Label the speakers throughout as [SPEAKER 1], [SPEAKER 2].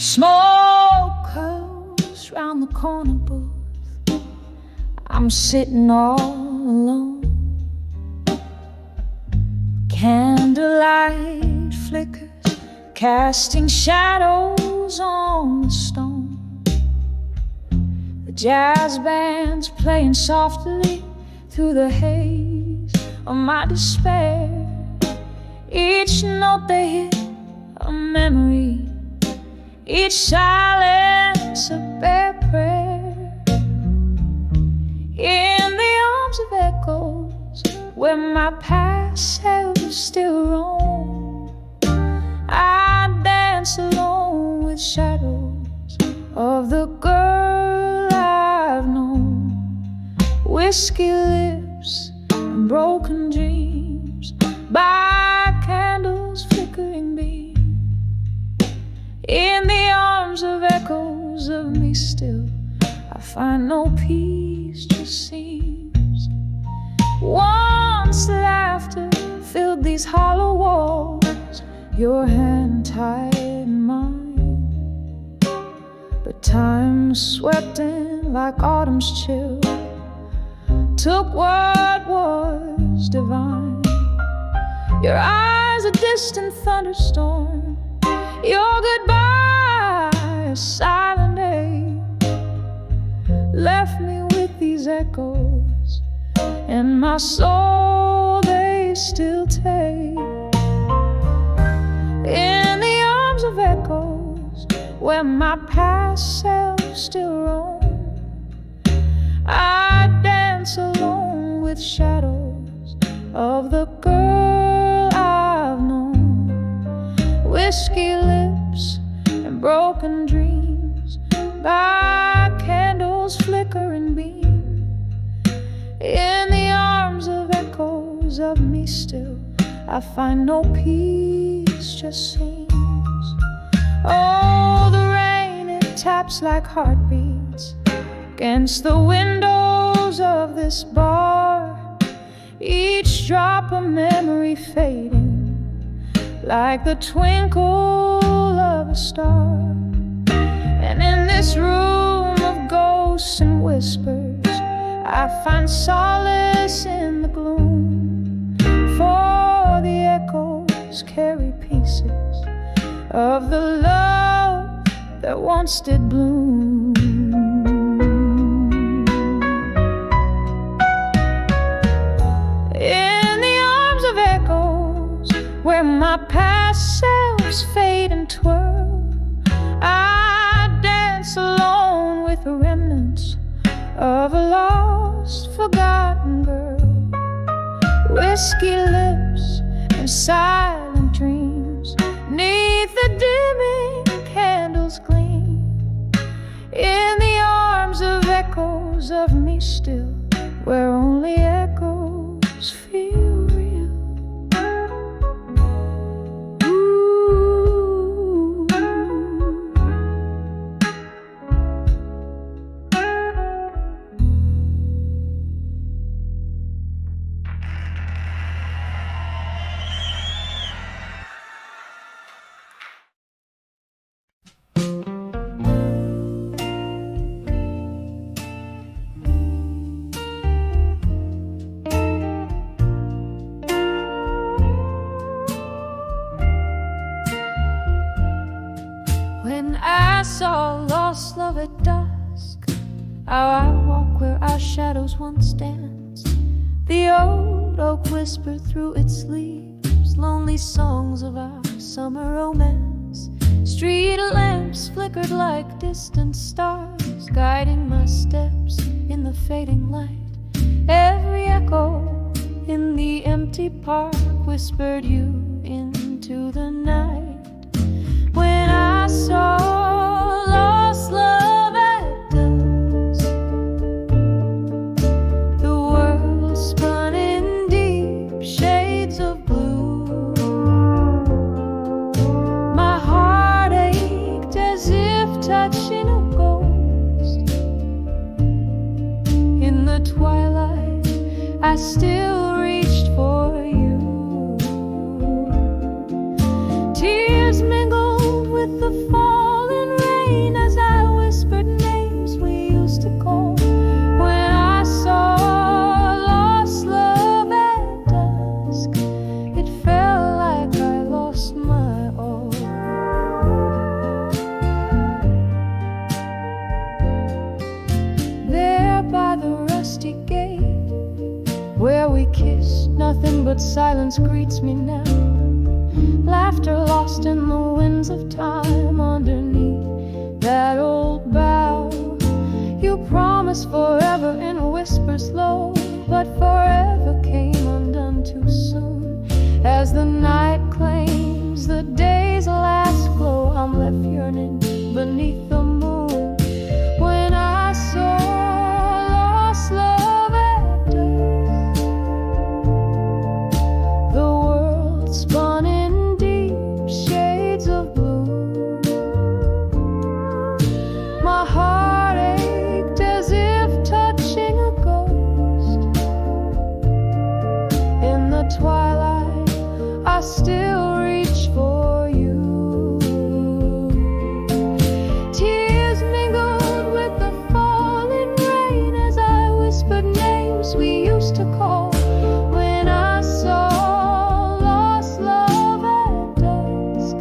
[SPEAKER 1] Smoke curls round the corner booth. I'm sitting all alone. Candlelight flickers, casting shadows on the stone. The jazz band's playing softly through the haze of my despair. Each note they hit a memory, each silence a bare prayer. In the arms of echoes, where my past self still roam, I dance alone with shadows of the girl I've known. Whiskey lips and broken dreams by candles flickering beam. In the arms of echoes of me still, I find no peace, just seems. Once laughter filled these hollow walls, your hand tied mine. But time swept in like autumn's chill, took what was divine. Your eyes a distant thunderstorm, your goodbye a silent ache, left me with these echoes in my soul they still take. In the arms of echoes, where my past self still roam, I dance alone with shadows of the girl I've known. Whiskey lips and broken dreams by candles flickering beam. In the arms of echoes of me still, I find no peace, just seems. Oh, the rain, it taps like heartbeats against the windows of this bar, each drop a memory fading like the twinkle of a star. And in this room of ghosts and whispers, I find solace in the gloom, for the echoes carry pieces of the love that once did bloom. In the arms of echoes, where my past selves fade and twirl, I dance alone with the remnants of a lost, forgotten girl. Whiskey lips and silent dreams, neath the dimming candles gleam. In the arms of echoes of me still, where only echoes feel real. Ooh. When I saw lost love at dusk, how I walk where our shadows once danced. The old oak whispered through its leaves lonely songs of our summer romance. Street lamps flickered like distant stars, guiding my steps in the fading light. Every echo in the empty park whispered you into the night. When I saw lost love at dusk, the world spun in deep shades of blue. My heart ached as if touching a ghost. In the twilight, I still reached for you. Tears mingled with the falling rain. silence greets me now. Laughter lost in the winds of time underneath that old bough. You promised forever in whispers low, but forever came undone too soon. As the night claims the day's last glow, I'm left yearning beneath the moon. When I saw lost love at dusk, the world spun in deep shades of blue. My heart ached as if touching a ghost. In the twilight, I still reach for you. Tears mingled with the falling rain as I whispered names we used to call. When I saw lost love at dusk,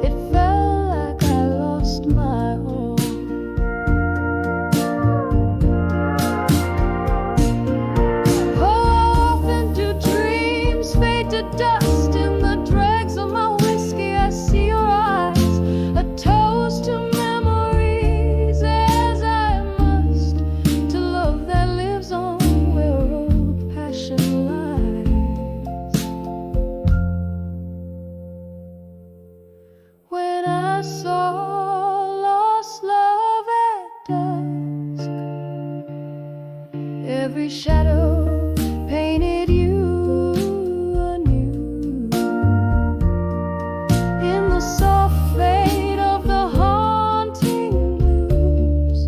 [SPEAKER 1] it felt like I lost my home. Oh, often do dreams fade to dust. In the dregs of my whiskey I see your eyes, a toast to memories as I must, to love that lives on where old passion lies. When I saw lost love at dusk, every shadow painted you anew. In the soft fade of the haunting blues,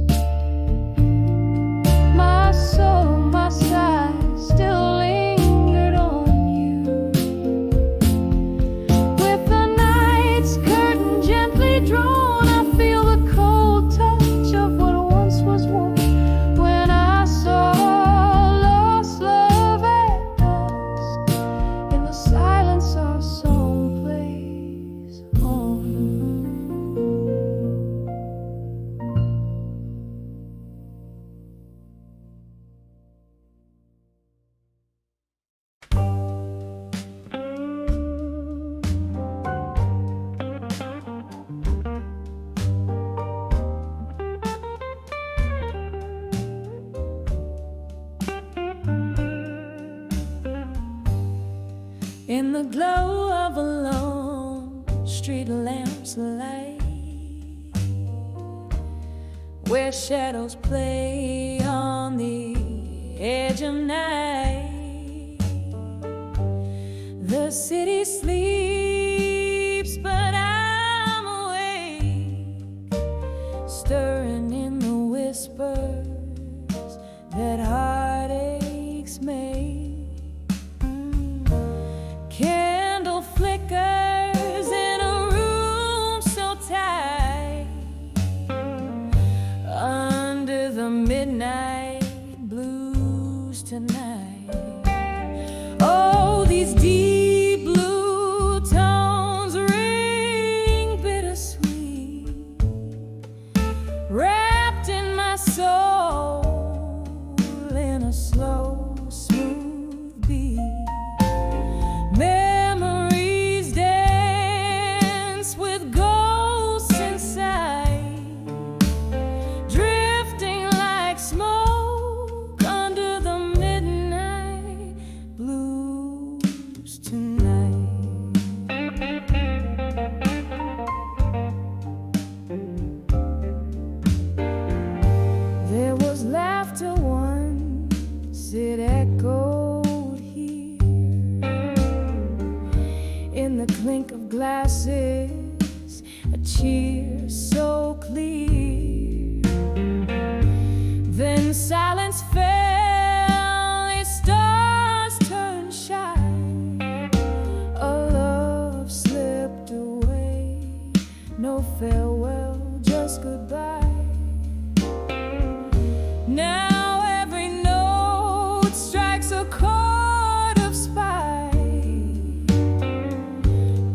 [SPEAKER 1] my soul, my sighs still lingered on you. With the night's curtain gently drawn, I feel the cold touch of what once was warm. When I saw lost love at dusk, in the silence our song plays on. In the glow of a lone street lamp's light, where shadows play on the edge of night, the city sleeps, but I'm awake, stirring in the whispers that heartaches make. Candle flickers in a room so tight, under the midnight blues tonight. Oh, these deep blue tones ring bittersweet, wrapped in my soul in a slow, smooth beat. Memories dance with ghosts inside, drifting like smoke under the midnight blues tonight. There was laughter once, it echoed here in the clink of glasses, a cheer so clear. Then silence fell, its stars turned shy, a love slipped away, no farewell, just goodbye. Now every note strikes a chord of spite,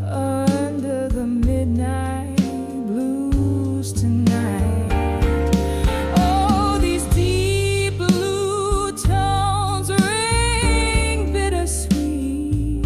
[SPEAKER 1] under the midnight blues tonight. Oh, these deep blue tones ring bittersweet,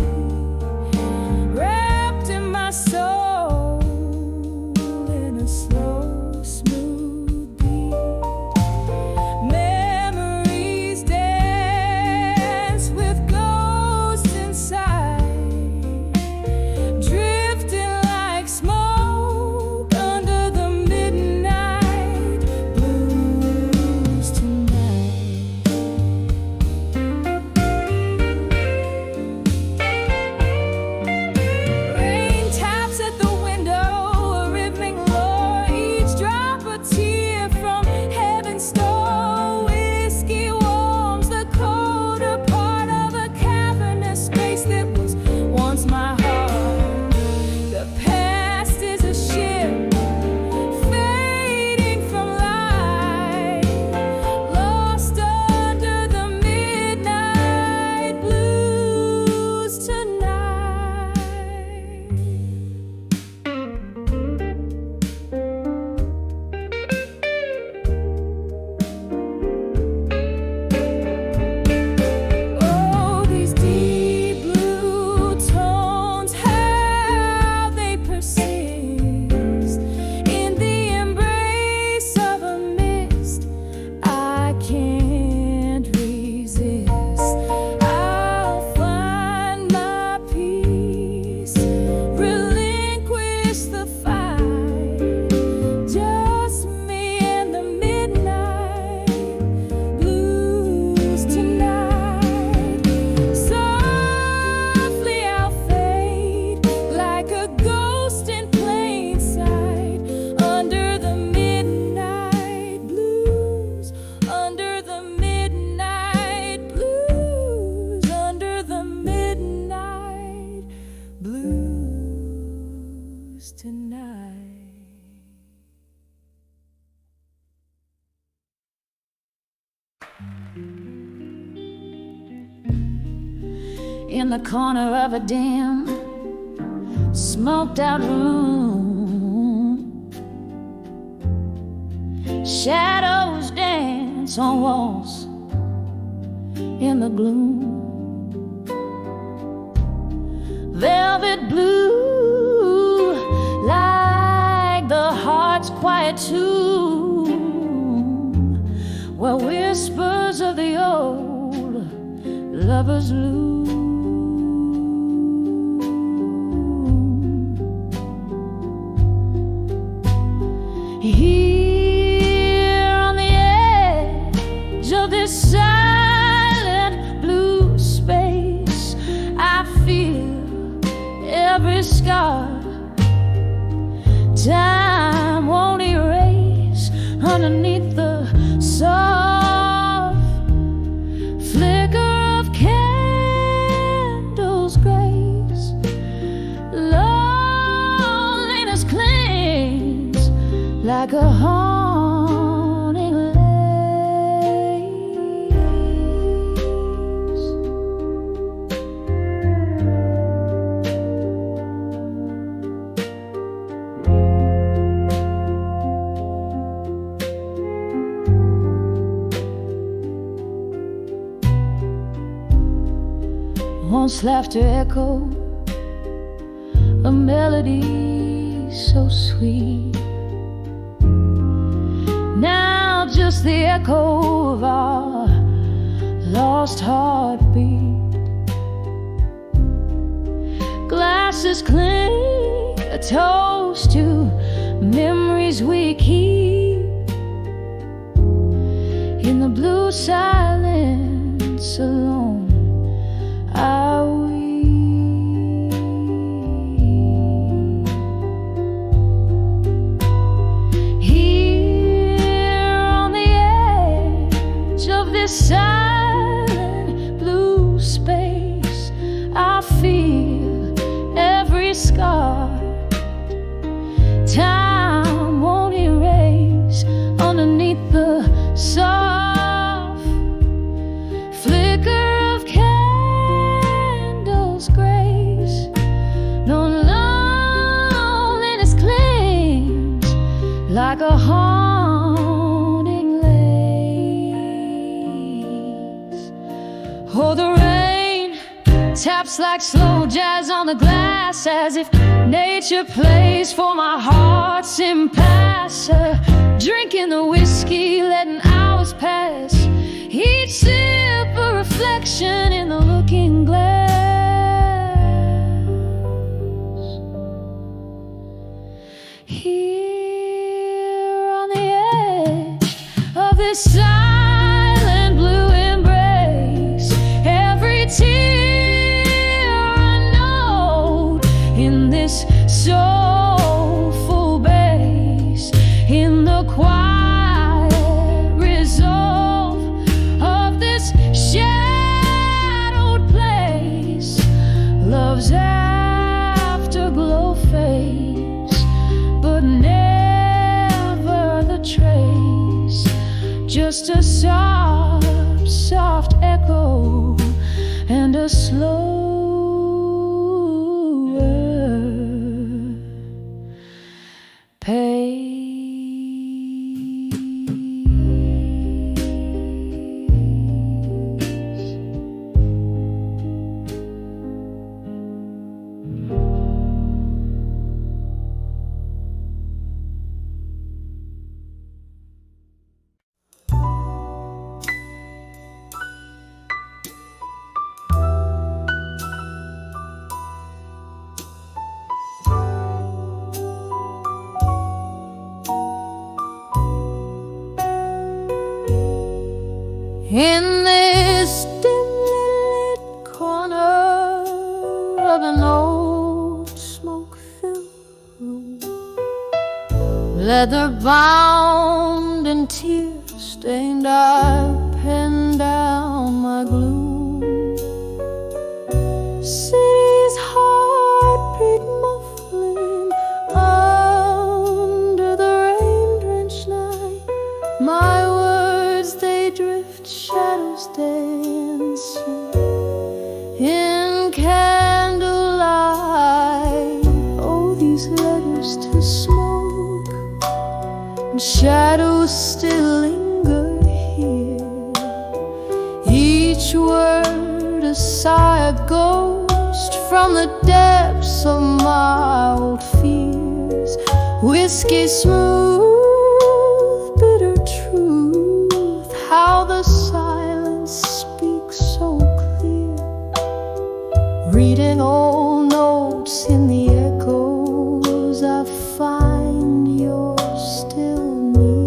[SPEAKER 1] In the corner of a dim, smoked out room, shadows dance on walls in the gloom. Velvet blue, like the heart's quiet tomb, where whispers of the old lovers loom. Here on the edge of this silent blue space, I feel every scar time won't erase. Underneath the soft flicker of candles' grace, loneliness clings like a haunting lace. Once laughter echoed a melody so sweet. Now just the echo of our lost heartbeat. Glasses clink, a toast to memories we keep. In the blue silence alone are we. Silent blue space, I feel every scar time won't erase. Underneath the soft flicker of candles' grace, no loneliness clings like a oh, the rain taps like slow jazz on the glass, as if nature plays for my heart's impasse. Drinking the whiskey, letting hours pass, each sip a reflection in the looking glass. Here on the edge of this silent blue embrace, every tear a note in this soulful bass, in the quiet resolve of this shadowed place. Love's afterglow fades, but never the trace, just a soft echo and a slower pace. In this dimly lit corner of an old smoke-filled room, leather bound and tear-stained, I pen down my gloom. City's heartbeat muffling, Shadows still linger here, each word a sigh, a ghost from the depths of my old fears. Whiskey smooth, bitter truth, how the silence speaks so clear. Reading old notes in the echoes, I find you're still near.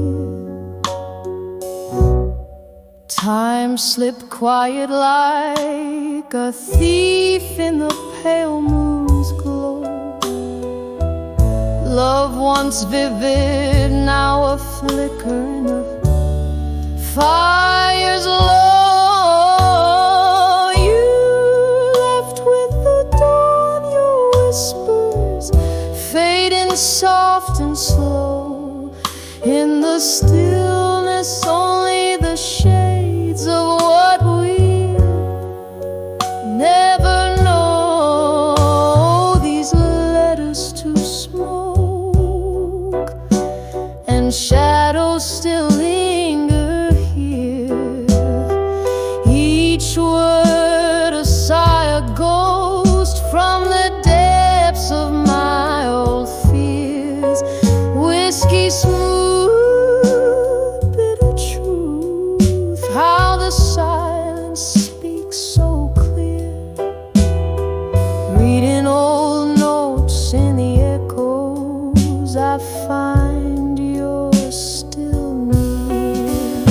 [SPEAKER 1] Time slipped quiet like a thief in the pale moon's glow. Love once vivid, now a flicker in the fire's low. You left with the dawn, your whispers fading soft and slow. In the stillness, only the shades of what we'll never know. These letters to smoke, and shadows still linger here, each word a sigh, a ghost from the depths of my old fears. Whiskey smooth, bitter truth, how the silence speaks so clear. Reading old notes in the echoes, I find you're still near.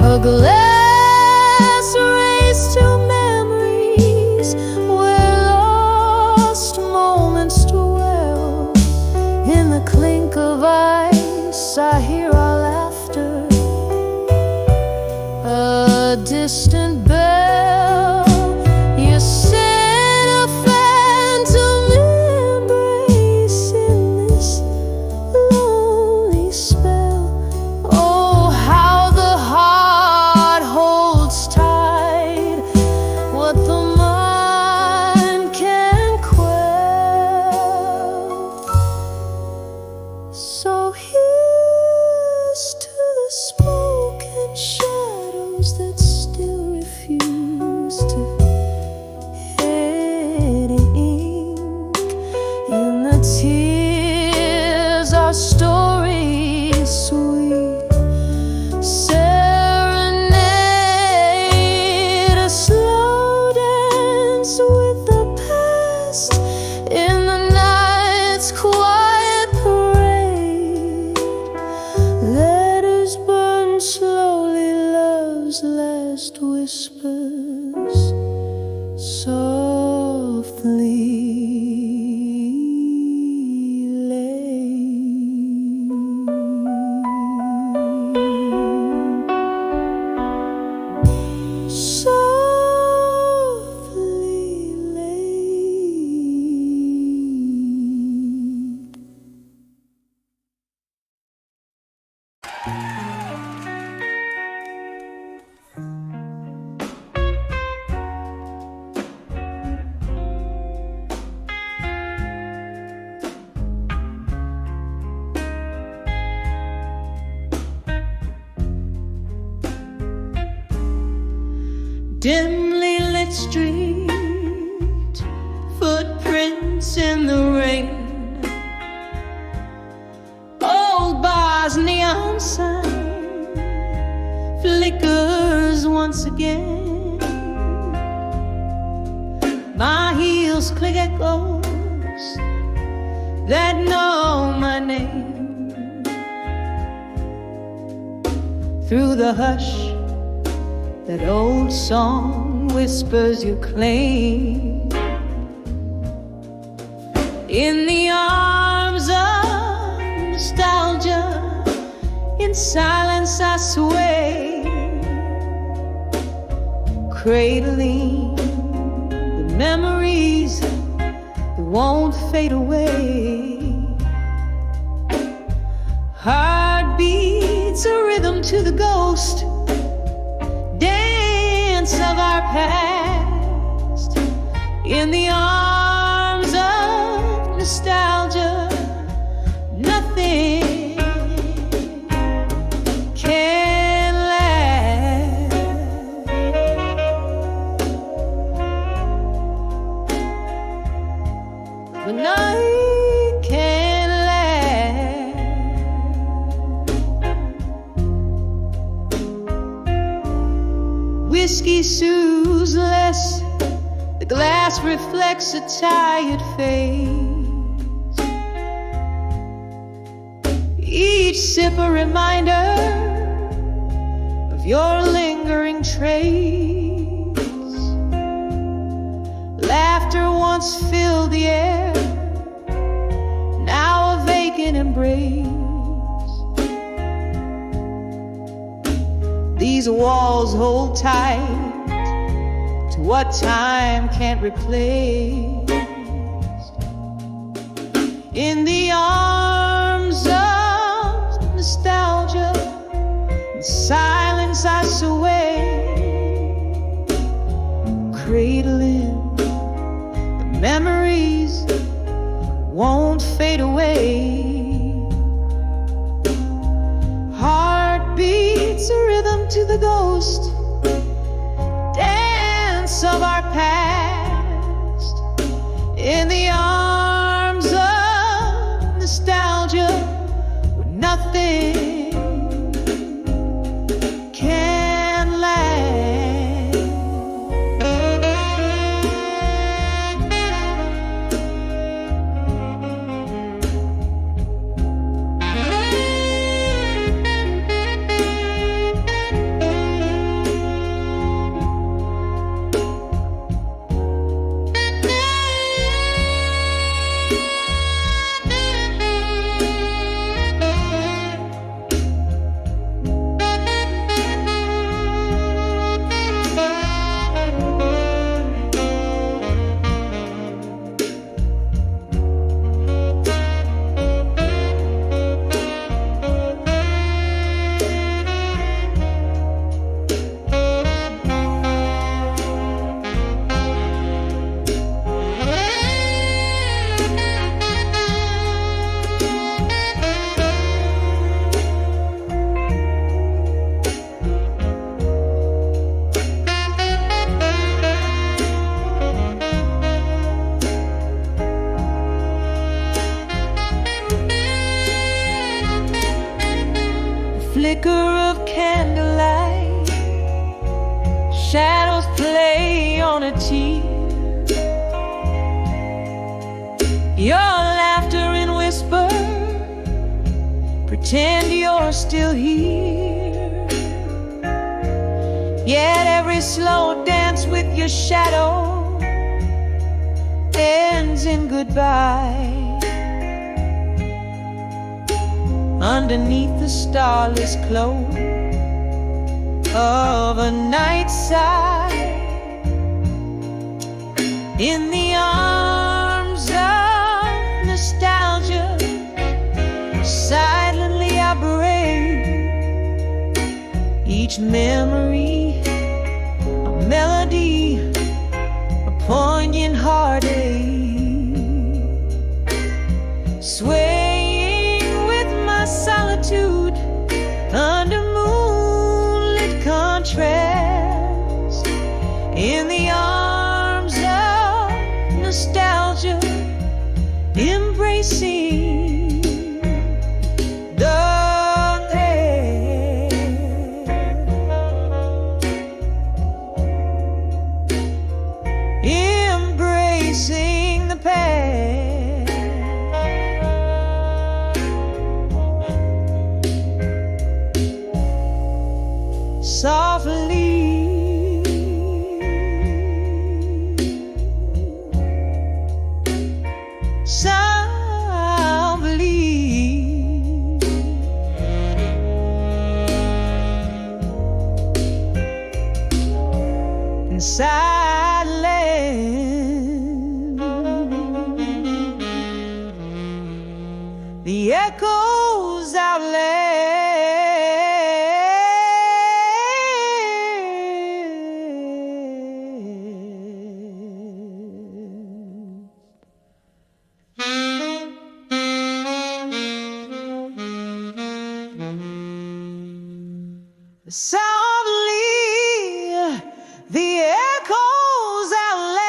[SPEAKER 1] A glass raised to memories where lost moments dwell. In the clink of ice, I hear our laughter, a distant bell. You sent a phantom embrace in this lonely spell. Oh, how the heart holds tight what the mind can quell. So here's to the smoke and shadows that still refuse to fade ink. In the tears, our story is sweet. Serenade, a slow dance with the past in the night's quiet parade. Letters burn slowly, love's last whispers softly laid. Softly laid.
[SPEAKER 2] Dimly lit street, footprints in the rain, old bar's neon sign flickers once again. My heels click echoes that know my name. Through the hush, that old song whispers your claim. In the arms of nostalgia, in silence I sway, cradling the memories that won't fade away. Heart beats a rhythm to the ghost dance of our past. In the arms of nostalgia, nothing soothless. The glass reflects a tired face. Each sip a reminder of your lingering trace. Laughter once filled the air, now a vacant embrace. These walls hold tight to what time can't replace. In the arms of nostalgia, in silence I sway, cradling the memories won't fade away. Heartbeats a rhythm to the ghost dance of our past. In the arms of nostalgia, where nothing can last. Flicker of candlelight, shadows play on a tear. Your laughter and whisper pretend you're still here. Yet every slow dance with your shadow ends in goodbye. Underneath the starless glow of a night side, in the arms of nostalgia, silently I break each memory, a melody, a poignant heartache. Swaying with my solitude under moonlit contrast, in the arms of nostalgia, embracing the past, embracing the past. Softly, softly, in silence, the echoes outland. Softly, the echoes outlay.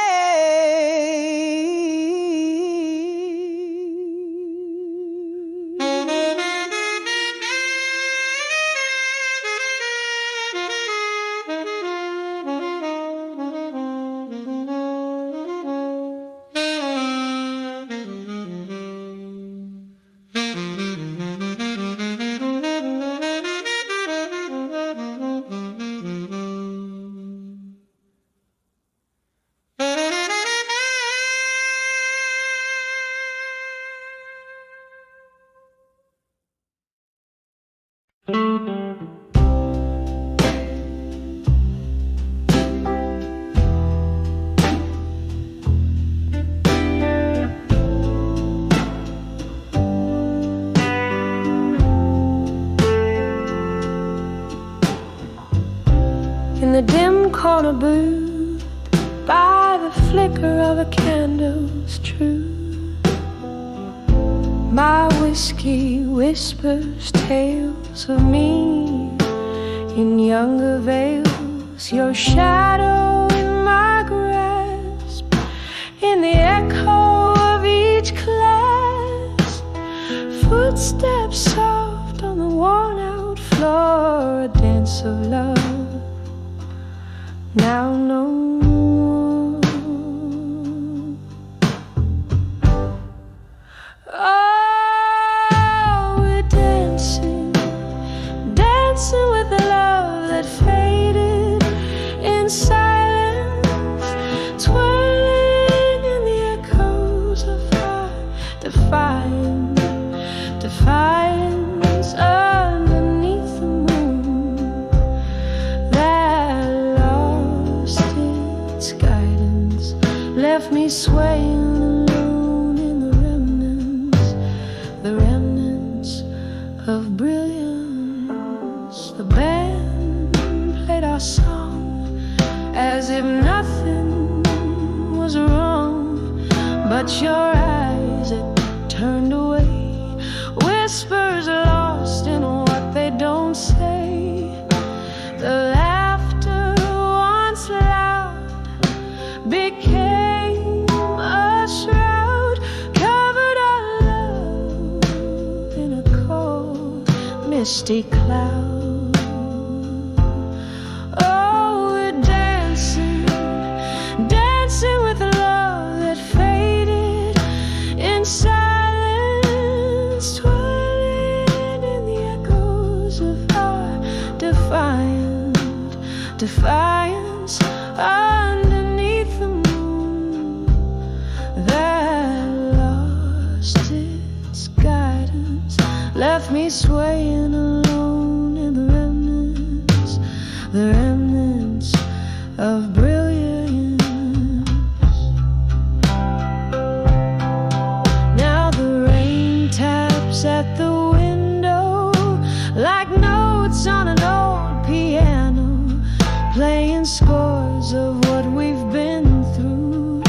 [SPEAKER 1] the dim corner booth by the flicker of a candle's truth. My whiskey whispers tales of me in younger veils, your shadow in my grasp, in the echo of each class, footsteps soft on the worn-out floor, a dance of love now no more. Oh, we're dancing, dancing with the love that faded in silence, twirling in the echoes of our defiance underneath the moon that lost its guidance, left me swaying alone in the remnants of brilliance. The band played our song as if nothing was wrong, but your eyes had turned away, whispers lost in what they don't say. The laughter once loud became a shroud, covered our love in a cold, misty cloud. Oh, we're dancing, dancing with the love that faded in silence, twirling in the echoes of our defiance underneath the moon that lost its guidance, left me swaying alone in the remnants of brilliance. Now the rain taps at the window like notes on an old piano, playing scores of what we've been through.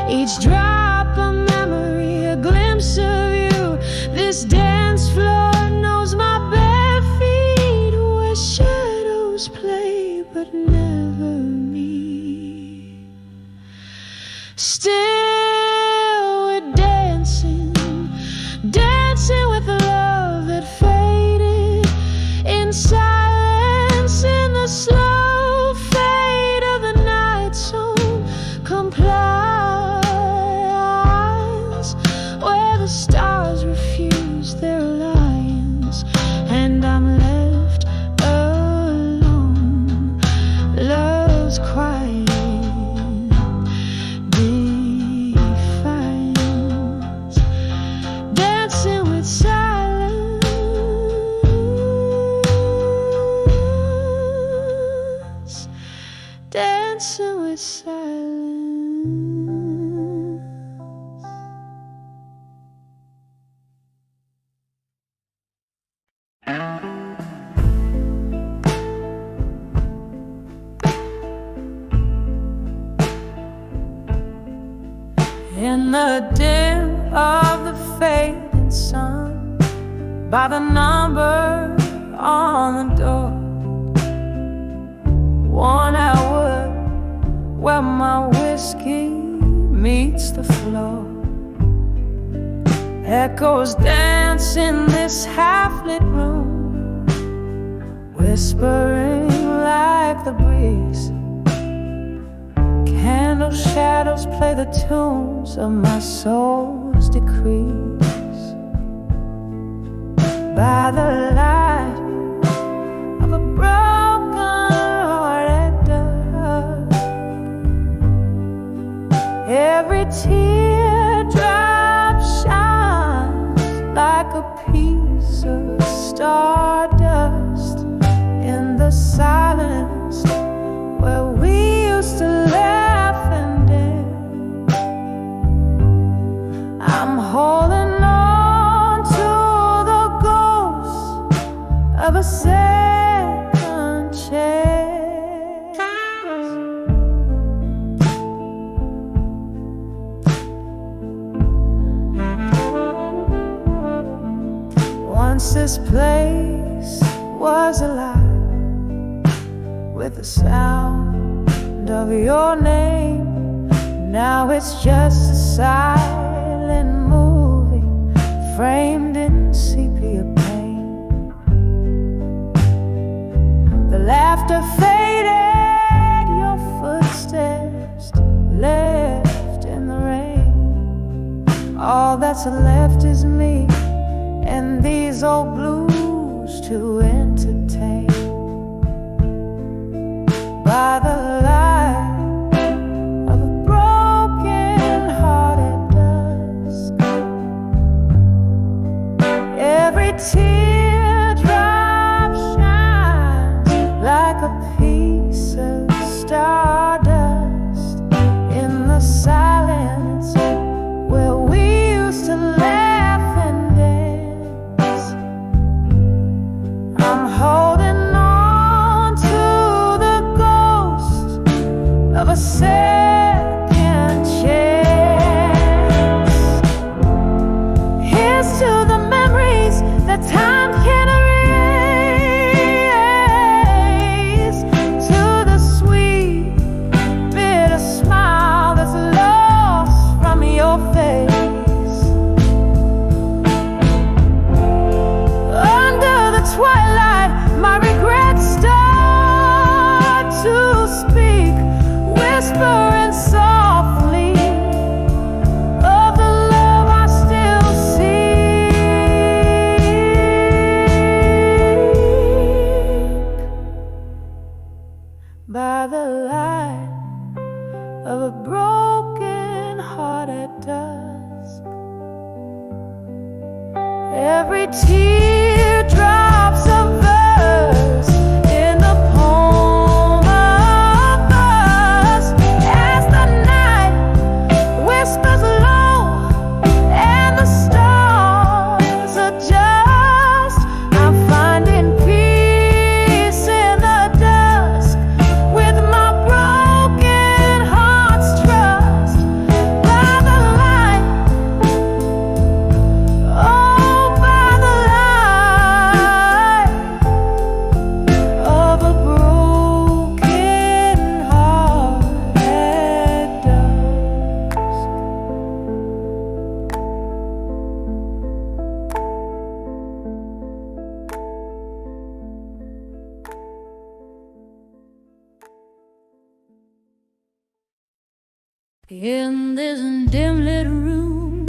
[SPEAKER 1] Each drop a memory, a glimpse of you. This dance floor knows my bare feet, where shadows play but never meet. Still we're dancing, dancing with the love that faded in silence, in the slow fade of the night zone compliance, where the stars refuse their alliance and I'm left alone. Love's quiet defiance, dancing with silence, dancing with silence. In the dim of the fading sun, by the number on the door, worn out wood where my whiskey meets the floor. Echoes dance in this half-lit room, whispering like the breeze. Candle shadows play the tunes of my soul's decrees. By the light of a broken-hearted dove, every teardrop shines like a piece of stardust in the silence where we used to laugh and dance. I'm holding on to the ghost of a second chance. Once this place was alive with the sound of your name. Now it's just a silent movie framed in sepia paint. The laughter faded, your footsteps left in the rain. All that's left is me and these old blues to entertain. By the light of a broken heart at dusk, every teardrop shines like a piece of stardust in the silence where we used to laugh and dance. I'm holding on to the ghost of a second chance. Here's to the memories that time can erase, to the sweet, bitter smile that's lost from your face. Under the twilight, my regrets start to speak, whispering softly of the love I still seek. By the light of a broken heart at dusk, every teardrop's a verse in the poem of us. As the night whispers low and the stars adjust, I'm finding peace in the dusk with my broken heart's trust. By the light, oh, by the light of a broken heart at dusk. In this dim lit room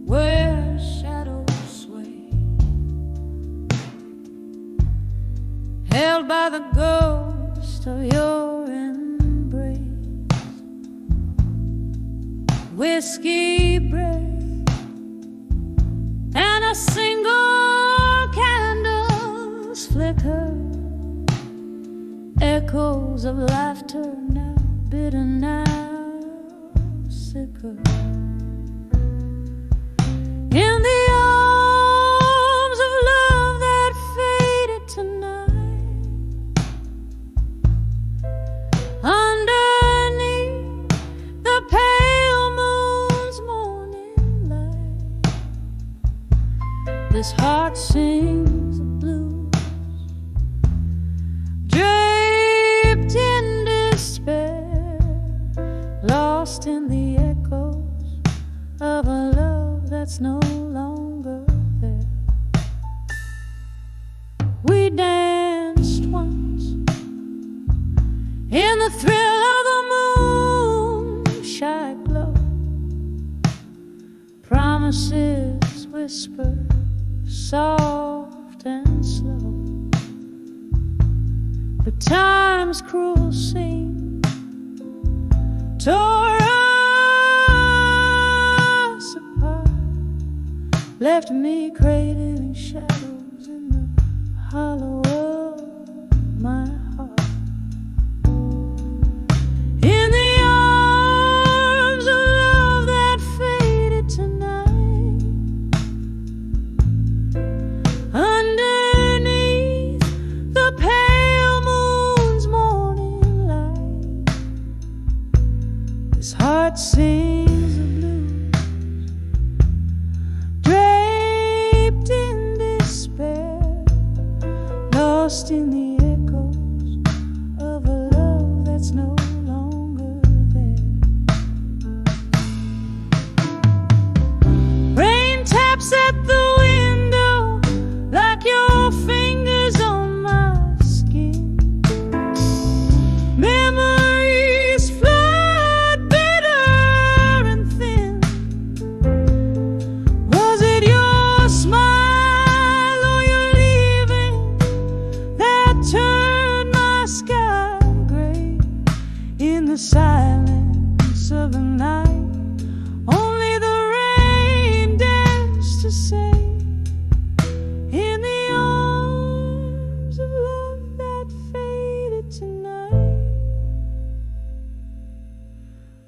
[SPEAKER 1] where shadows sway, held by the ghost of your embrace, whiskey breath and a single candle's flicker, echoes of laughter now bitter, now sicker. In the arms of love that faded tonight, underneath the pale moon's morning light, this heart sings the blues, draped in despair, lost in the echoes of a love that's no longer there. We danced once in the thrill of the moonshine glow, promises whispered soft and slow, but time's cruel seam tore us apart, left me craving shadows in the hollow of my heart. In the arms of love that faded tonight, underneath the pale moon's morning light, this heart sings the blues,
[SPEAKER 2] lost in the echoes of a love that's no longer there. Rain taps at the window like your fingers on my skin. Memories flood bitter and thin. Was it your smile or your leaving that turned my sky gray? In the silence of the night, only the rain dares to say, in the arms of love that faded tonight,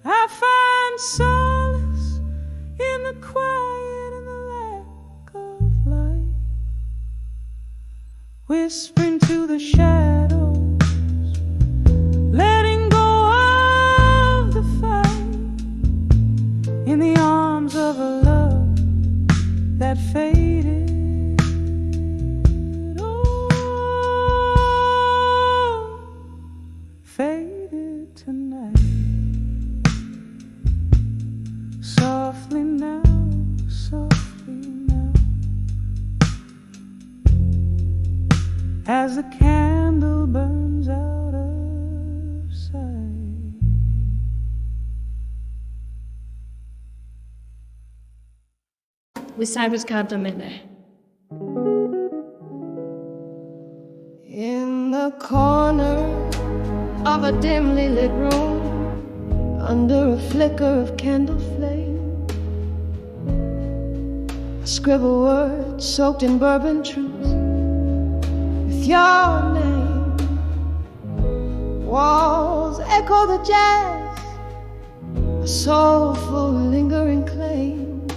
[SPEAKER 2] I find solace in the quiet and the lack of light, whispering to the shadows, letting go of the fight, in the arms of a love that faded. Oh, faded tonight. Softly now, as the candle burns out of sight.
[SPEAKER 3] We sang with candlelight.
[SPEAKER 1] In the corner of a dimly lit room, under a flicker of candle flame, I scribble words soaked in bourbon truth with your name. Walls echo the jazz, a soulful lingering claim.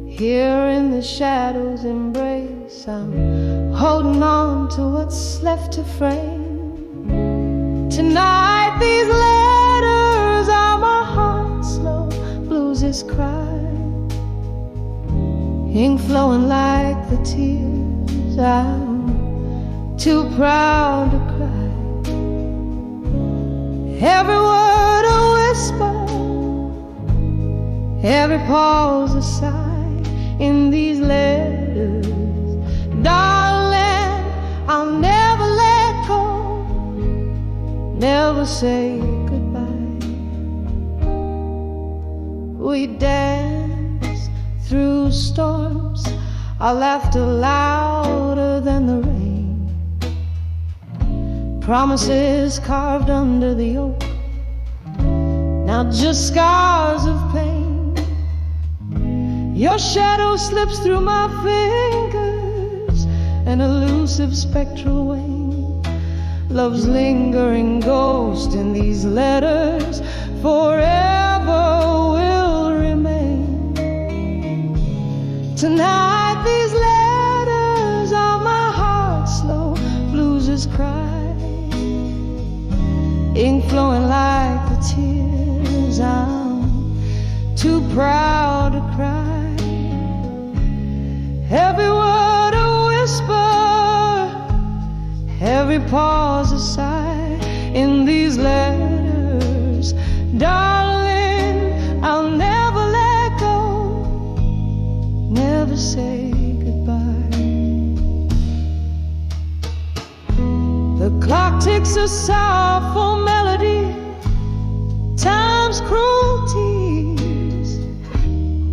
[SPEAKER 1] Here in the shadows embrace, I'm holding on to what's left to frame. Tonight these letters are my heart's slow blues' cry, ink flowing like the tears I'm too proud to cry. Every word a whisper, every pause a sigh. In these letters, darling, I'll never let go, never say goodbye. We dance through storms, our laughter louder than the rain. Promises carved under the oak, now just scars of pain. Your shadow slips through my fingers, an elusive spectral wing. Love's lingering ghost in these letters forever will remain. Tonight these letters are my heart's slow blues' cry, ink flowing like the tears I'm too proud to cry. Every word a whisper, every pause a sigh. In these letters, darling, I'll never let go, never say goodbye. The clock ticks a sorrowful melody, time's cruelties.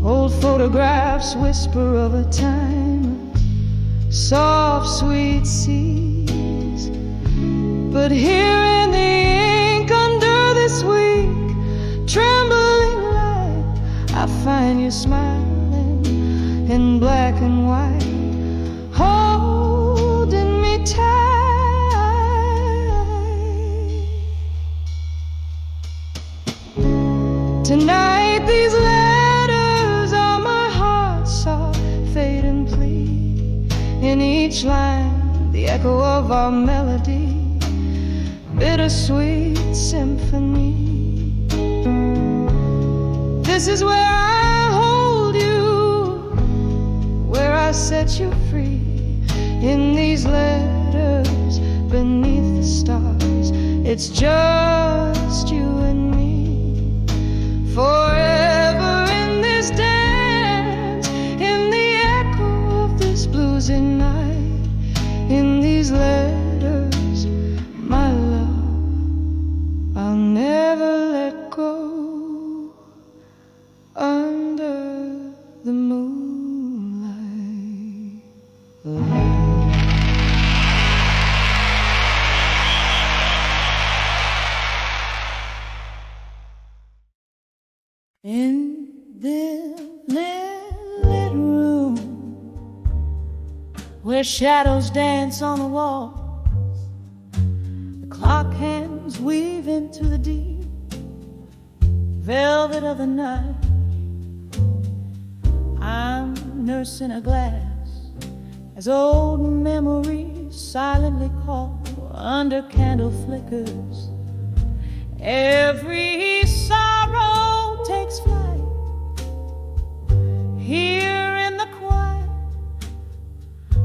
[SPEAKER 1] Old photographs whisper of a time, soft, sweet seas. But here in the ink under this weak, trembling light, I find you smiling in black and white, holding me tight. Tonight these letters are my heart's soft fade and plea. In each line, the echo of our melody, bittersweet symphony. This is where I hold you, where I set you free. In these letters
[SPEAKER 2] It's just you and me, forever in this dance, in the echo of this bluesy night, in these letters, my love, I'll never let go, under the moonlight. In this lit room where shadows dance on the walls, the clock hands weave into the deep velvet of the night. I'm nursing a glass as old memories silently call under candle flickers. Every sorrow takes flight here in the quiet,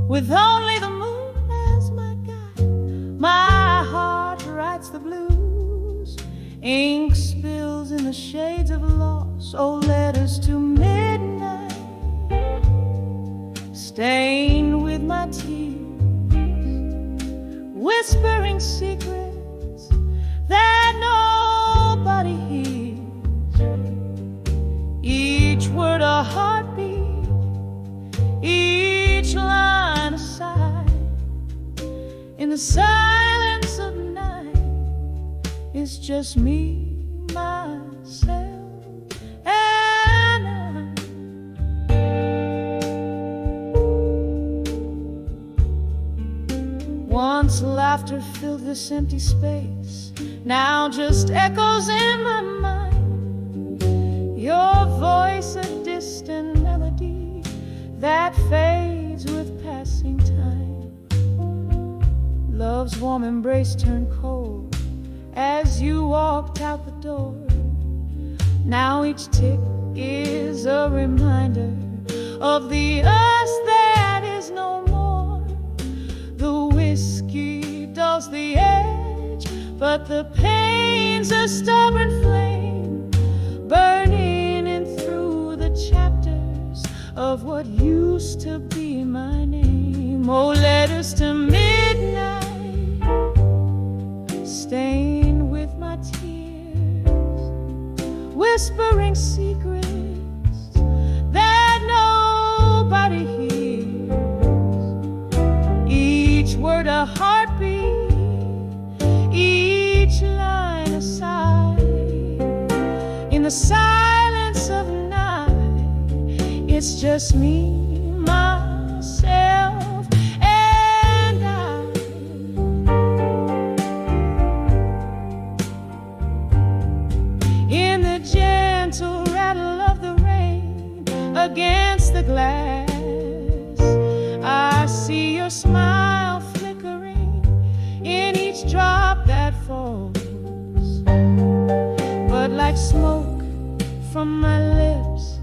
[SPEAKER 2] with only the moon as my guide. My heart writes the blues, ink spills in the shades of loss. Oh, letters to midnight, stained with my tears, whispering secrets that nobody hears. Each word a heartbeat, each line a sigh. In the silence of night, it's just me, myself, and I. Once laughter filled this empty space, now just echoes in my mind. Your voice a distant melody that fades with passing time. Love's warm embrace turned cold as you walked out the door. Now each tick is a reminder of the us that is no more. The whiskey dulls the edge, but the pain's a stubborn flame, burning in through the chapters of what used to be my name. Oh, letters to midnight, stained with my tears, whispering secrets that nobody hears. Each word a heartbeat, each line a sigh. In the silence of night, it's just me, myself, and I. In the gentle rattle of the rain against the glass, I see your smile flickering in each drop that falls. But like smoke from my lips,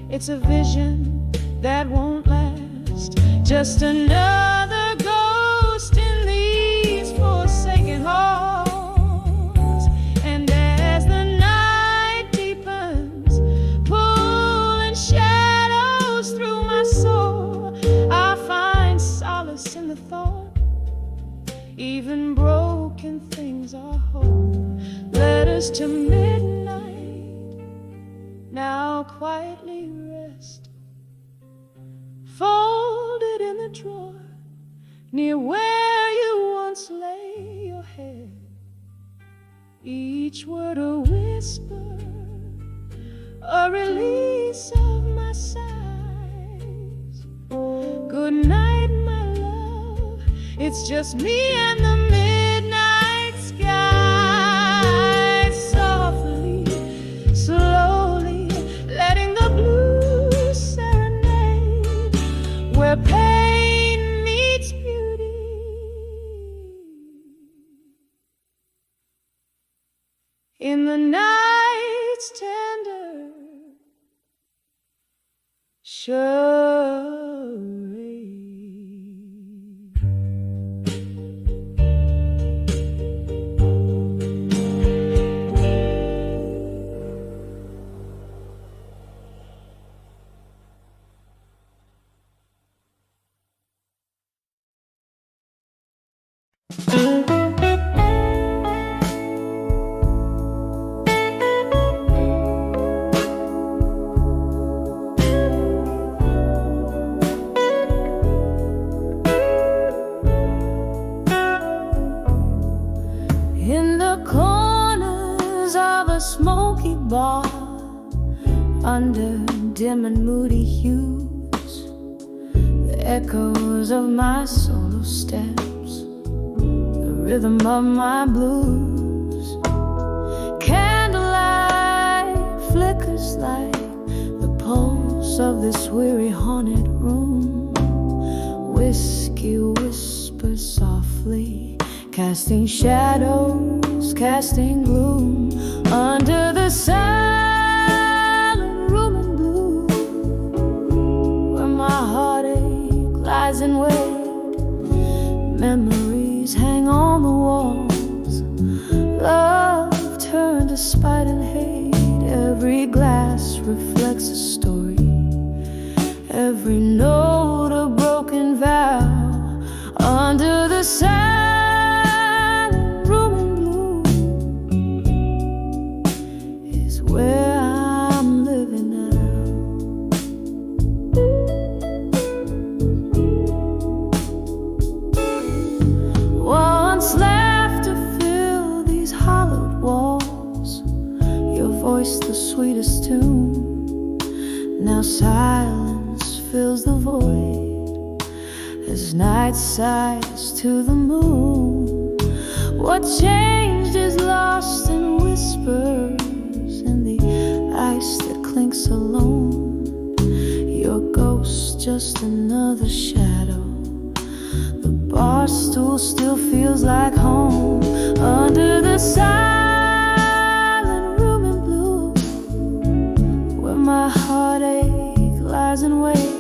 [SPEAKER 2] it's a vision that won't last. Just another ghost in these forsaken halls. And as the night deepens, pulling shadows through my soul, I find solace in the thought even broken things are whole. Letters to midnight now quietly rest, folded in the drawer near where you once lay your head. Each word a whisper, a release of my sighs. Good night, my love, it's just me and the midnight sky. Softly, slowly, letting the blues serenade where pain meets beauty. In the night's tender charade.
[SPEAKER 1] under dim and moody hues, the echoes of my solo steps, the rhythm of my blues. Candlelight flickers like the pulse of this weary haunted room. Whiskey whispers softly, casting shadows, casting gloom under the silent room in blue, where my heartache lies in wait. Memories hang on the walls, love turned to spite and hate. Every glass reflects a story, every note a broken vow. Under the silent room in blue is where I'm living now. Once laughter filled these hollowed walls, your voice the sweetest tune. Now silence fills the void as night sighs to the moon. What changed is lost in whispers, in the ice that clinks alone. Your ghost just another shadow, the bar stool still feels like home. Under the silent room in blue, where my heartache lies in wait.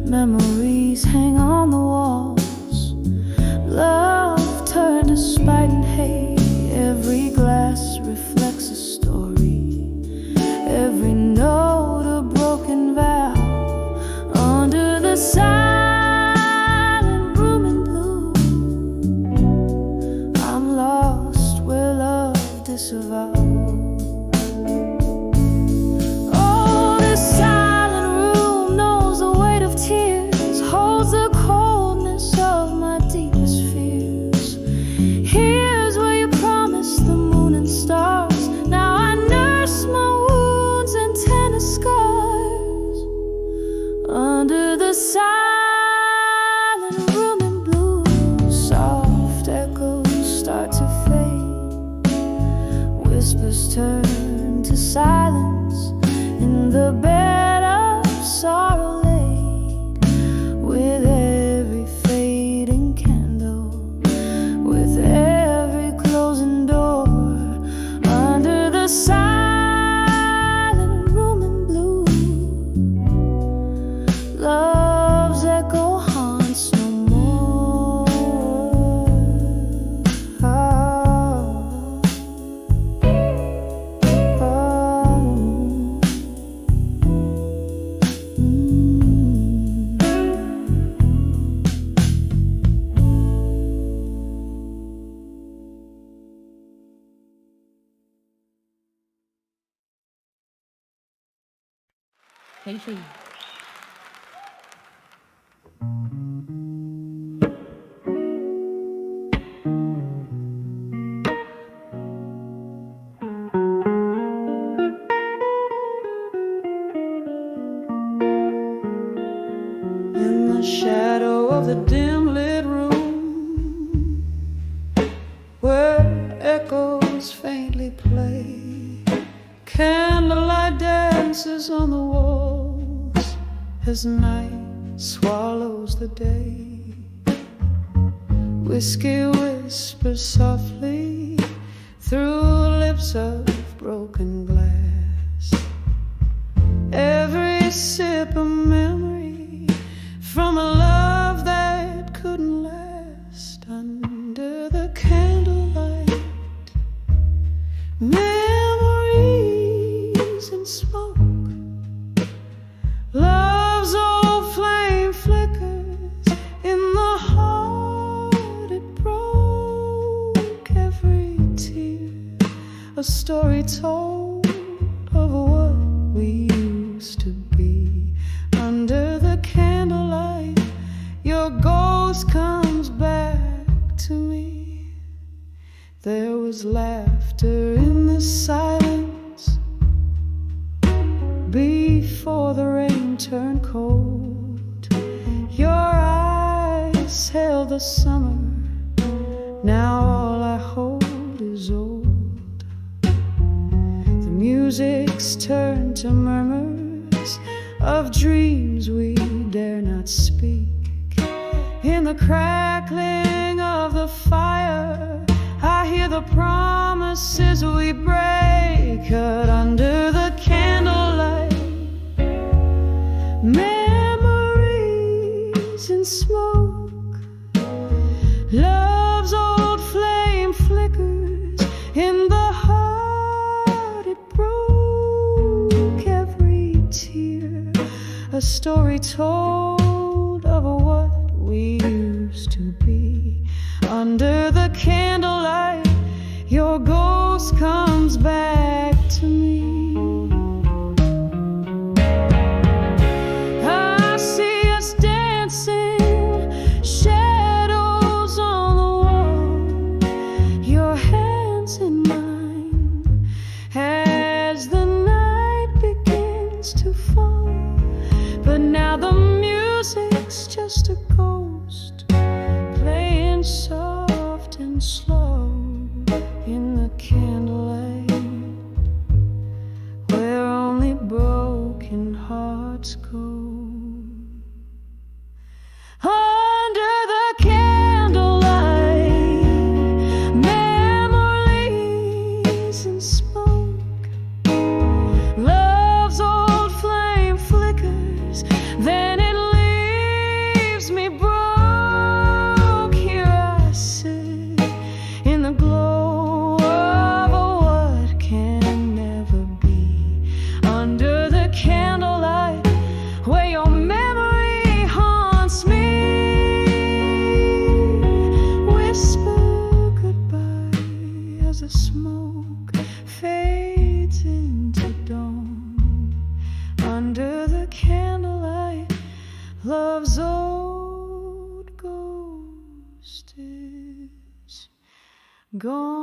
[SPEAKER 1] Memories hang on the walls, love turned to spite and hate. Every glass reflects a story, every note a broken vow. Under the silent room in blue, I'm lost where love disavowed. Oh, this silent room knows the weight of tears, holds the coldness of my deepest fears. Here's where you promised the moon and stars. Now I nurse my wounds and tennis scars. Under the silent room in blue, soft echoes start to fade. Whispers turn to silence in the bed of sorrow laid. With every fading candle, with every closing door. Under the silent room in blue, love's echo haunts no more. Oh, oh,
[SPEAKER 3] Casey.
[SPEAKER 2] In the shadow of the dim lit room, where echoes faintly play, candlelight dances on the walls as night swallows the day. Whiskey whispers softly through lips of broken glass. Every sip a memory from a love that couldn't last. Under the candlelight, memories and smoke, love's old flame flickers in the heart it broke. Every tear a story told of what we used to be. Under the candlelight, your ghost comes back to me. There was laughter in the silence, turn cold. Your eyes held the summer, now all I hold is old. The music's turned to murmurs of dreams we dare not speak. In the crackling of the fire, I hear the promises we break, cut under the candlelight. Memories in smoke, love's old flame flickers in the heart it broke. Every tear, a story told of what we used to be. Under the candlelight, your ghost comes back to me. I see us dancing, shadows on the wall, your hands in mine, as the night begins to fall. But now the music's just a ghost, playing soft and slow in the candlelight, where only broken hearts go. Under the candlelight, memories in smoke, love's old flame flickers, then it leaves me broke. Here I sit in the glow of what can never be. Under the candlelight, where your memory haunts me. Whisper goodbye as the smoke fades into dawn. Under the candlelight, love's old ghost is gone.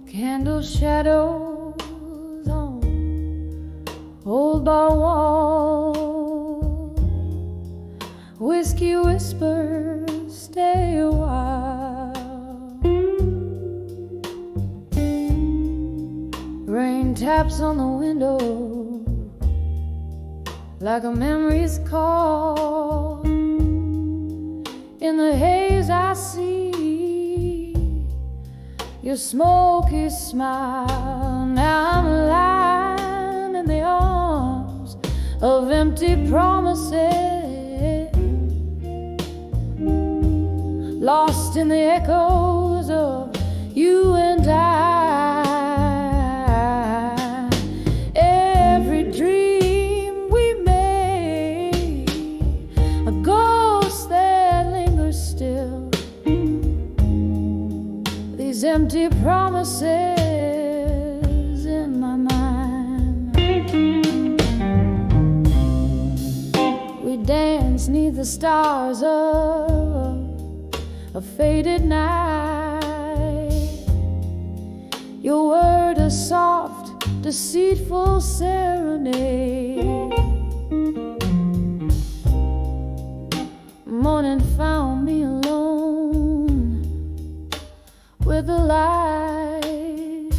[SPEAKER 2] Candle shadows on old bar wall, whiskey whispers, stay a while. Rain taps on the window like a memory's call. In the haze I see your smoky smile. Now I'm lying in the arms of empty promises, lost in the echoes of you and I. Every dream we made, a ghost that lingers still. These empty promises in my mind. We dance 'neath the stars of a faded night. Your word a soft, deceitful serenade. Morning found me alone with the light,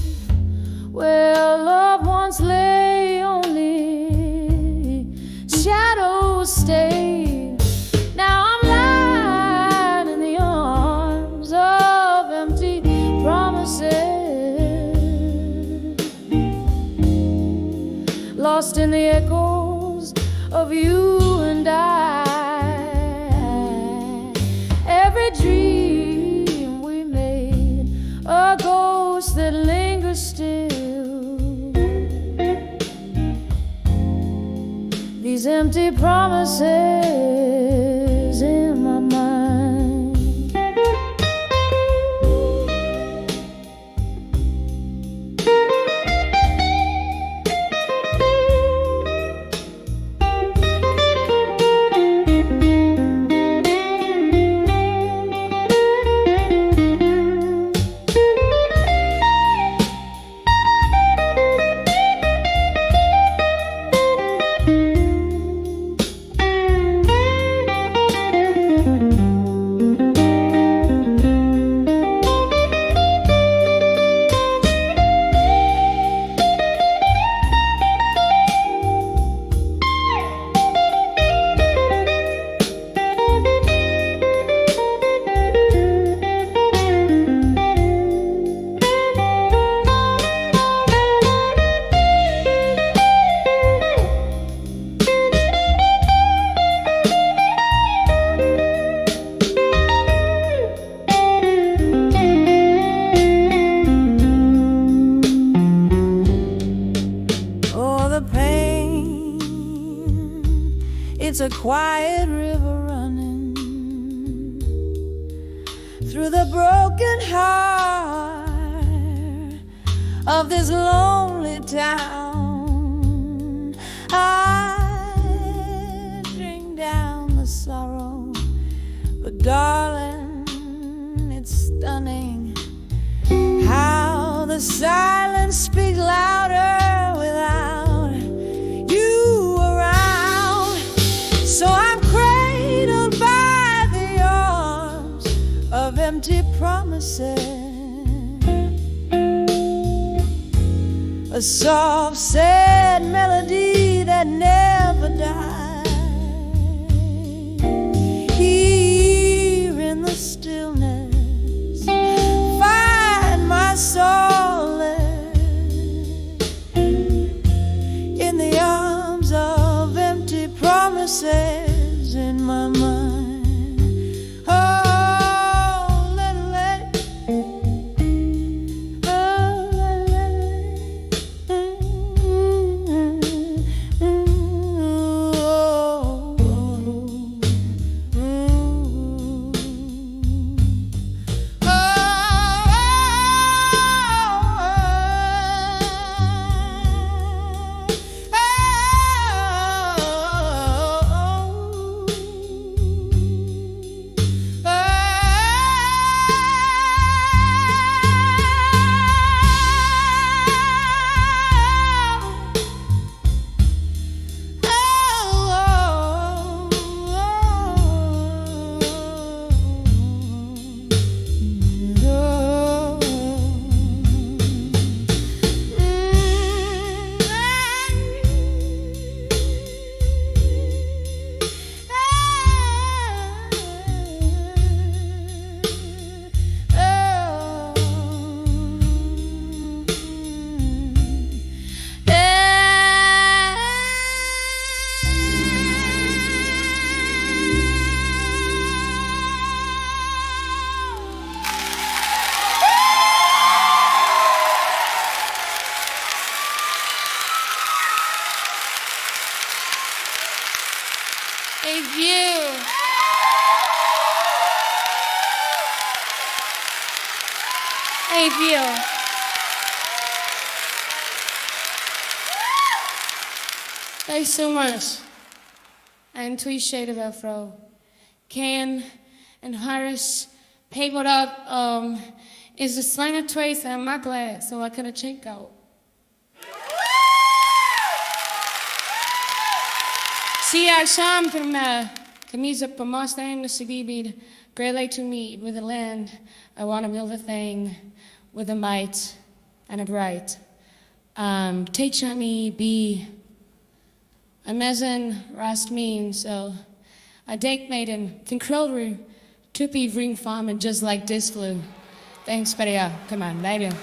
[SPEAKER 2] where love once lay, only shadows stayed. Now I'm lying in the arms of empty promises,
[SPEAKER 1] lost in the echoes of you and I. Every dream we made, a ghost that lingers still. These empty promises in my mind. It's a quiet river running through the broken heart of this lonely town. I drink down the sorrow, but darling, it's stunning how the silence speaks louder without you around. So I'm cradled by the arms of empty promises, a soft, sad melody that never dies. Here in the stillness, find my solace in the arms of empty promises in my mind. Oh, let it, oh, let Thank you. Thank you. Thanks so much. And Tweet Shade of Afro. Ken and Harris papered up is the slang of twice and my glass, so I could have checked out. See our sham from camisa på Mustang to Sigibid, Grey Lake to meet with the land. I want to build a thing with a might and a bright. Teach me be a mezen rast mean, so I denk maiden, think krulru, tuppy ring farm and just like this flu. Thanks, buddy. Come on, later.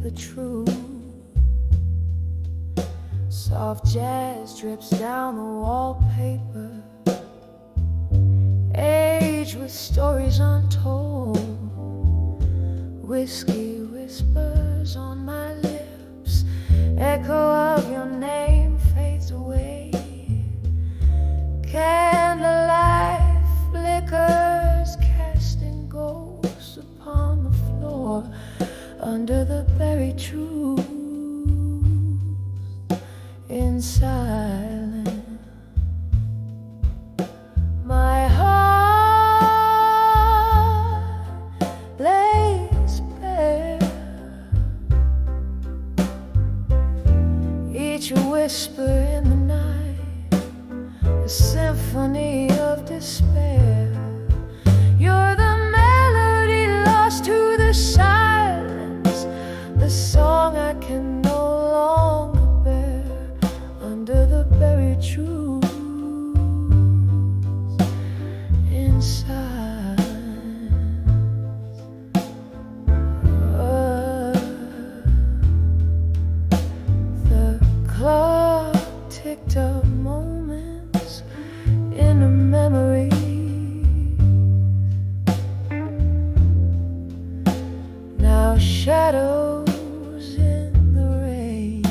[SPEAKER 1] the truth. Soft jazz drips down the wallpaper, age with stories untold. Whiskey whispers on my lips, echo of your name fades away. Candlelight flickers, casting ghosts upon the floor under the buried truth. In silence, my heart lays bare. Each whisper in the night, a symphony of despair. You're the melody lost to the silence, the song I can no longer bear. Under the buried truth, in silence. The clock ticked up moments in a memory. Now shadows in the rain.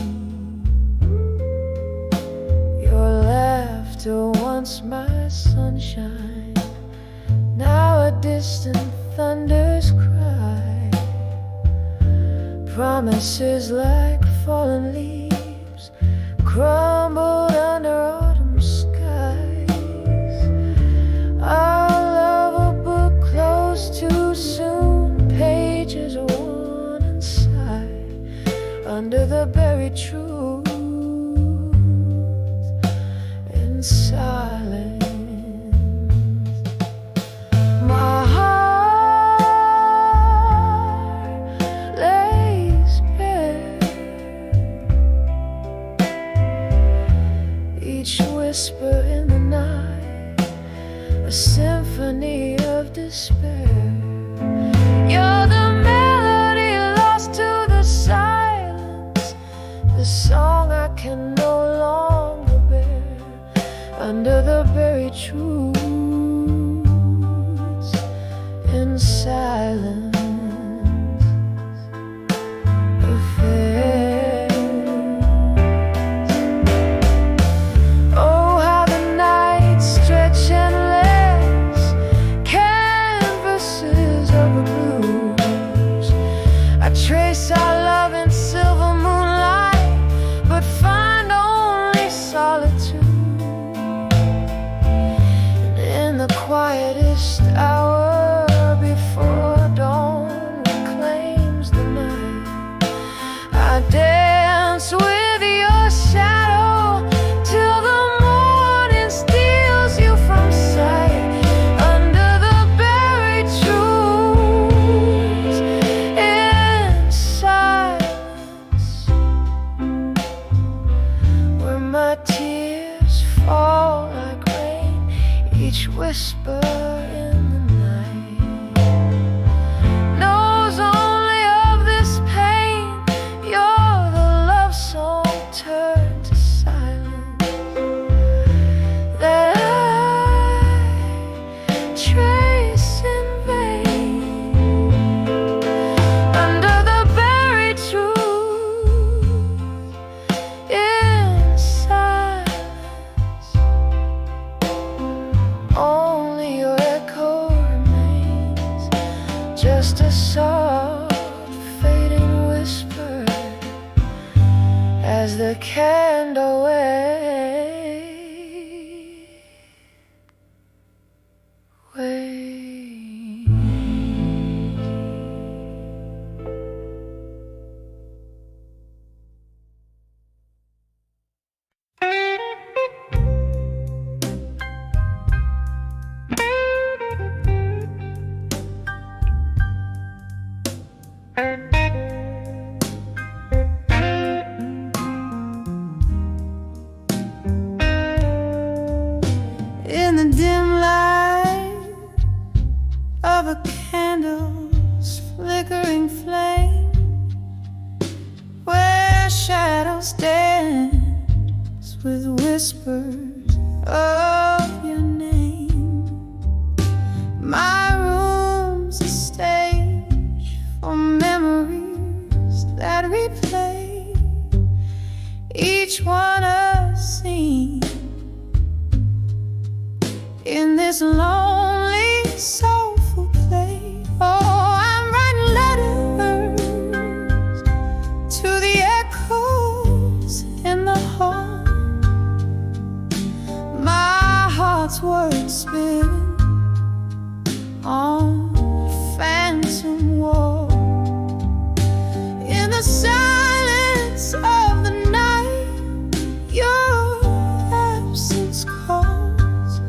[SPEAKER 1] Your laughter, once my sunshine, now a distant thunder's cry. Promises like fallen leaves crumbled under autumn skies. Our love a book closed too soon, pages are worn inside. Under the buried truth, in silence. My heart lays bare. Each whisper in the night, a symphony of despair. You're the melody lost to the silence, the song I can no longer bear. Under the buried truths, in silence. Affairs. Oh, how the nights stretch endless, canvases of the blues. I trace our love in silver moonlight, but find only solitude. In the quietest hour before dawn reclaims the night, I dance with your shadow till the morning steals you from sight. Under the buried truths, in silence, where my tears fall like rain. Each whisper in the night knows only of this pain. You're the love song turned to silence that I trace in vain. Under the buried truth, in silence, only your echo remains, just a soft fading whisper as the candle wanes.
[SPEAKER 2] dance with whispers of your name. My room's a stage for memories that replay, each one a scene in this lonely, soulful place. Oh, I'm writing letters to the echoes in the hall. My heart's words spin on a phantom wall. In the silence of the night, your absence calls.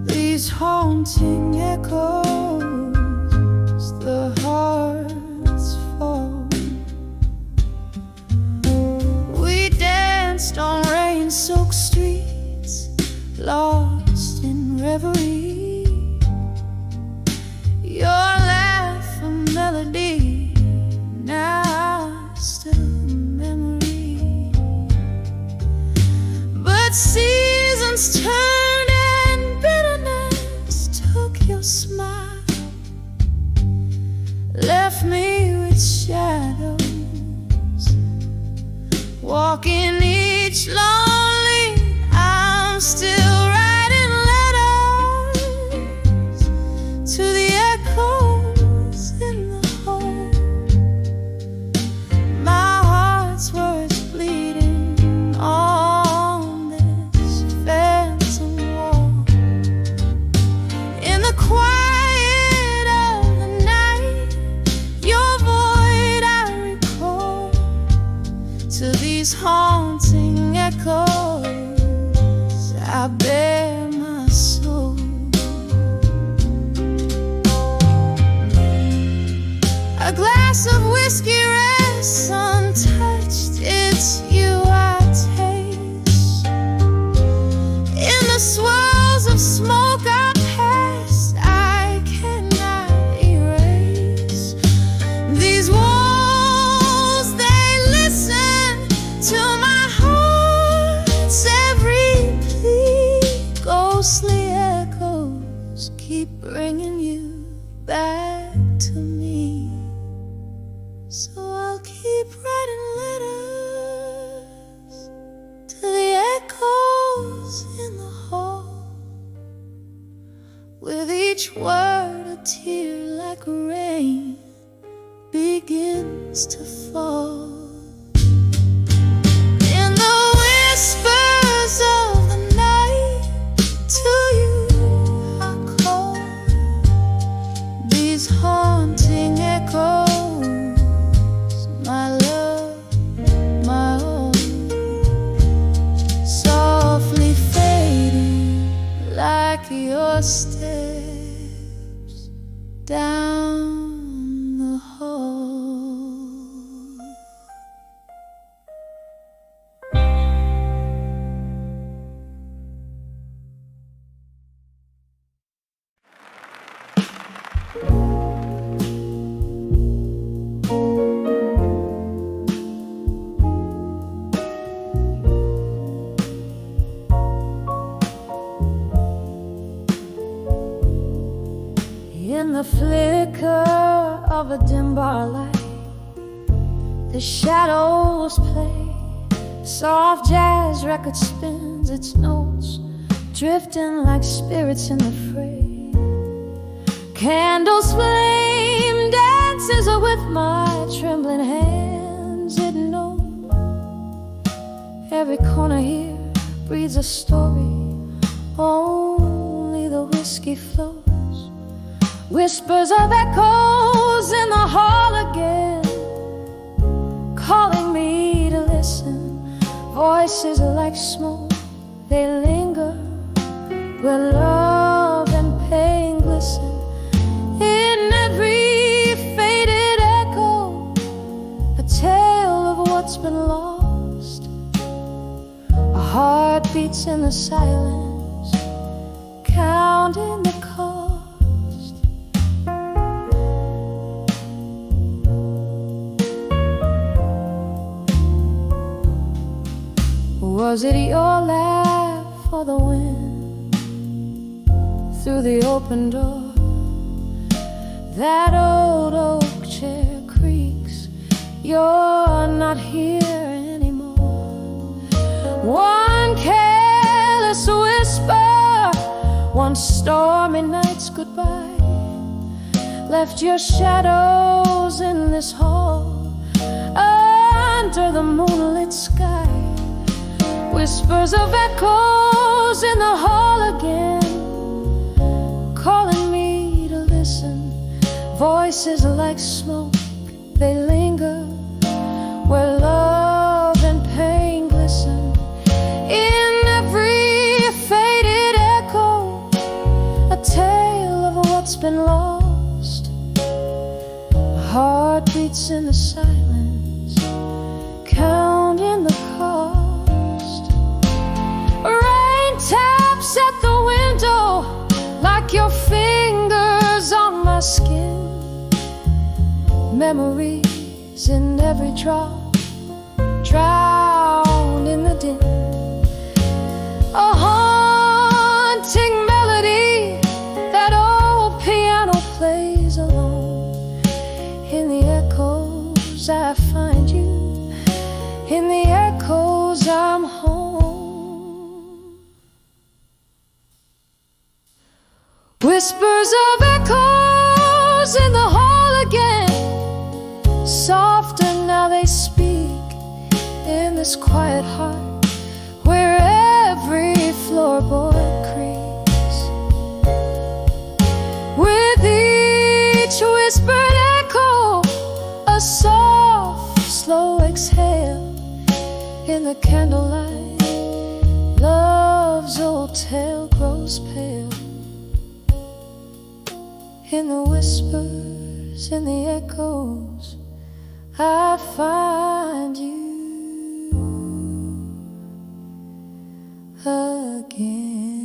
[SPEAKER 2] These haunting echoes, the hearts fall. We danced on rain-soaked streets, lost in reverie. Your laugh a melody, now still a memory. But seasons turned and bitterness took your smile, left me with shadows, walking each lonely. I'm still writing letters to the echoes in the hall. My heart's words bleeding on this phantom wall. In the quiet of the night, your void I recall. To these haunting echoes, I bear my soul. A glass of whiskey rests untouched, it's you I taste. In the swirls of smoke our past I cannot erase. These walls, they listen to my heart's every plea. Ghostly echoes keep bringing you back to me. So I'll keep writing letters to the echoes in the hall, with each word a tear like rain begins to fall. In the whispers of the night, to you I call. These haunting echoes, my love, my all, softly fading like your steps down the hall. In the flicker of a dim bar light, the shadows play. Soft jazz record spins its notes, drifting like spirits in the fray. Candles flame, dances with my trembling hands. It knows every corner here breathes a story. Only the whiskey flows. Whispers of echoes in the hall again, calling me to listen. Voices like smoke, they linger where love and pain glisten. In every faded echo, a tale of what's been lost. A heart beats in the silence, counting the cost.
[SPEAKER 1] Was it your laugh or the wind through the open door? That old oak chair creaks. You're not here anymore. One careless whisper, one stormy night's goodbye, left your shadows in this hall under the moonlit sky. Whispers of echoes in the hall again, calling me to listen. Voices like smoke, they linger where love and pain glisten. In every faded echo, a tale of what's been lost. A heart beats in the silence, counting the cost. Rain taps at the window like your fingers on my skin. Memories in every drop, drowned in the din. A haunting melody, that old piano plays alone. In the echoes I find you, in the echoes I'm home. Whispers of echoes in the hall again, softer now they speak in this quiet heart where every floorboard creaks. With each whispered echo, a soft, slow exhale. In the candlelight, love's old tale grows pale. In the whispers, in the echoes, I find you again.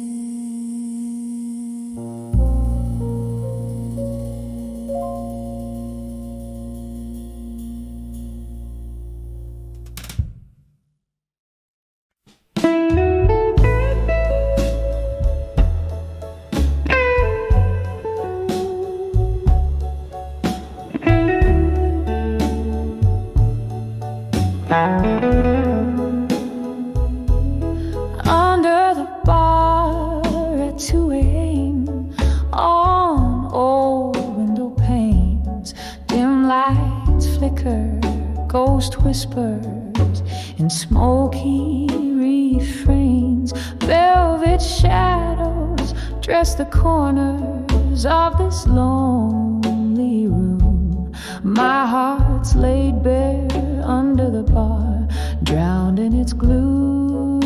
[SPEAKER 1] Under the bar at 2 a.m., on old window panes, dim lights flicker, ghost whispers in smoky refrains. Velvet shadows dress the corners of this lonely room. My heart's laid bare under the bar, drowned in its gloom.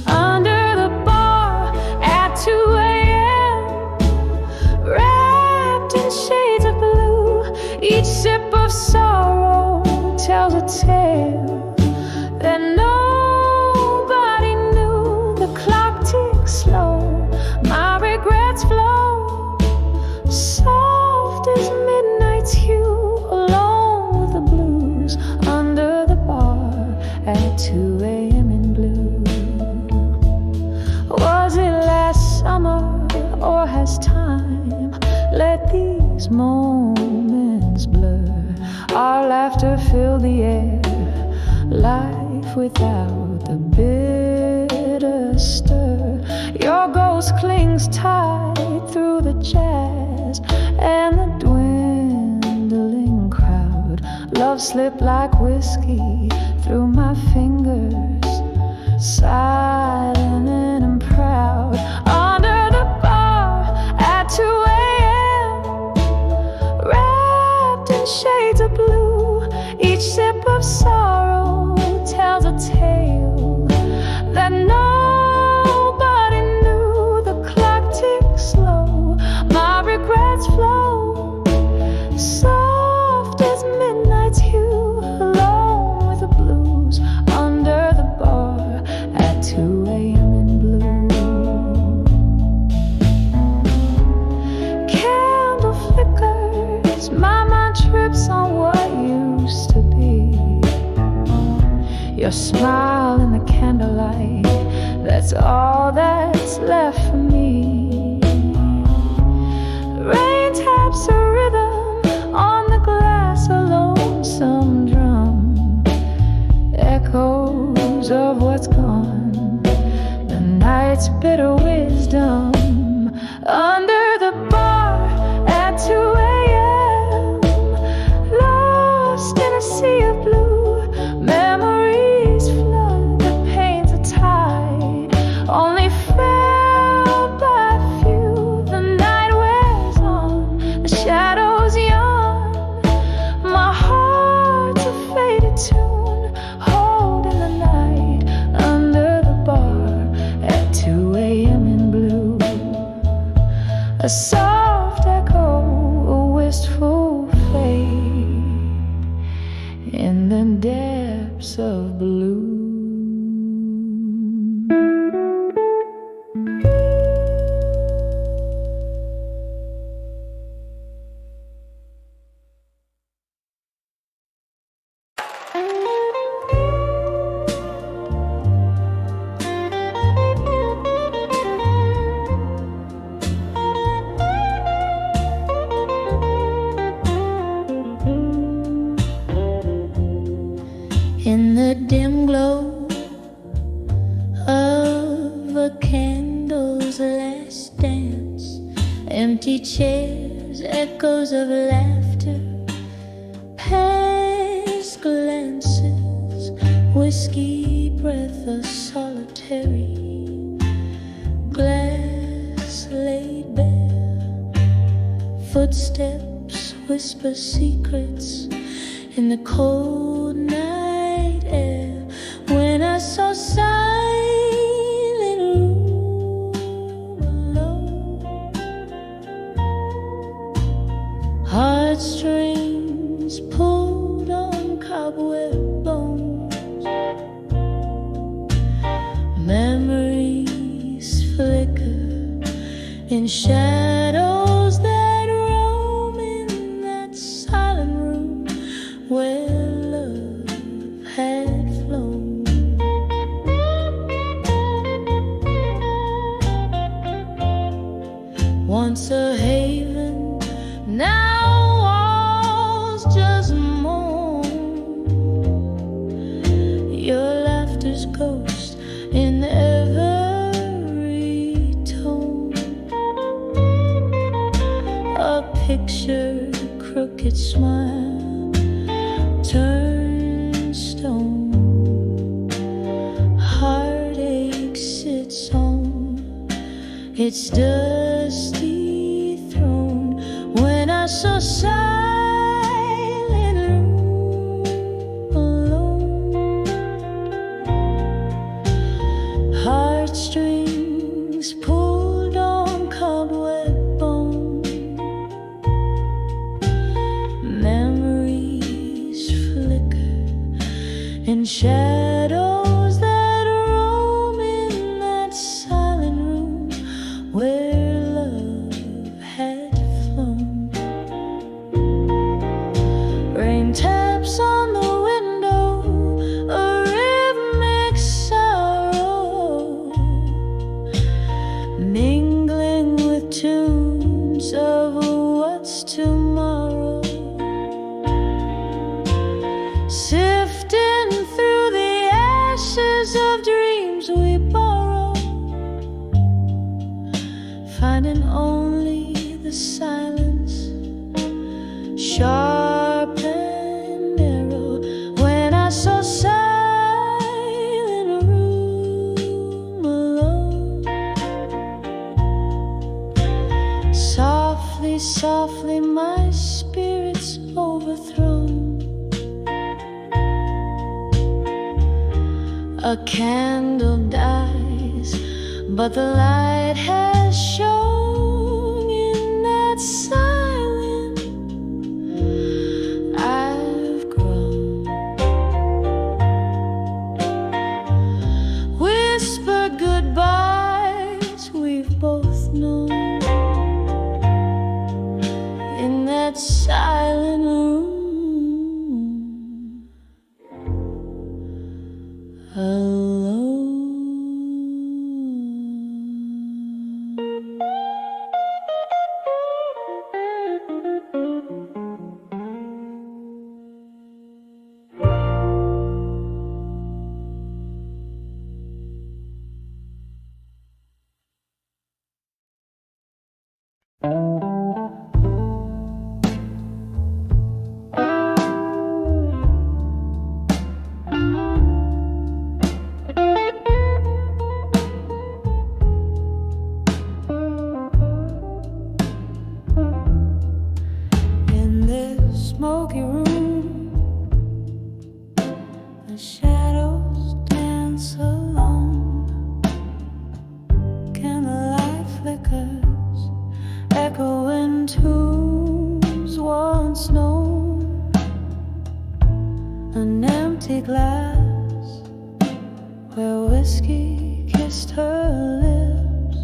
[SPEAKER 1] Under the bar at 2 a.m., wrapped in shades of blue, each sip of sorrow tells a tale that nobody knew. The clock ticks slow, my regrets flow, soft as midnight's hue, alone with the blues. Under the bar at 2 a.m. in blue. Was it last summer, or has time let these moments blur? Our laughter filled the air, life without the bitter stir. Your ghost clings tight through the jazz and the dwindling crowd. Love slipped like whiskey through my fingers, silent and proud. Under the bar at 2 a.m., wrapped in shades of blue, each sip of sorrow tells a tale that nobody knew. The clock ticks slow, my regrets flow, soft as midnight's hue, alone with the blues. Under the bar at 2 a.m. in blue. Candle flickers, my mind trips on what used to be. Your smile all that's left for me. Rain taps a rhythm on the glass, a lonesome drum, echoes of what's gone, the night's bitter wisdom. Under the bar at 2 a.m., lost in a sea of blue, memories flood, the pain's a tide, only felt by few. The night wears on, the shadows yawn, my heart's a faded tune, holding the night under the bar at 2 a.m. in blue. A soft echo, a wistful fade in the depths of blue.
[SPEAKER 2] In the dim glow of a candle's last dance, empty chairs, echoes of laughter, past glances, whiskey breath, a solitary glass laid bare, footsteps whisper secrets in the cold night air. When I saw silent room alone, heartstrings pulled on cobweb bones, memories flicker in shadows that roam in that silent room where love had flown. Once a haven, now walls just moan. Your laughter's ghost in every tone, a picture, crooked smile, turned stone. Heartache sits on its dusty throne. When I saw silent room alone, heartstrings pulled on cobweb bone, memories flicker in shadows that roam in that silent room where love had flown. Rain taps on the window, a rhythmic sorrow, mingling with tunes of what's tomorrow, sifting through the ashes of dreams we borrow, finding only the silence, sharp and narrow. When I saw silent room alone, softly, softly my spirit's overthrown. A candle dies, but the light has shone in that silence I've grown. Whisper goodbyes we've both known in that silent room alone.
[SPEAKER 1] an empty glass where whiskey kissed her lips.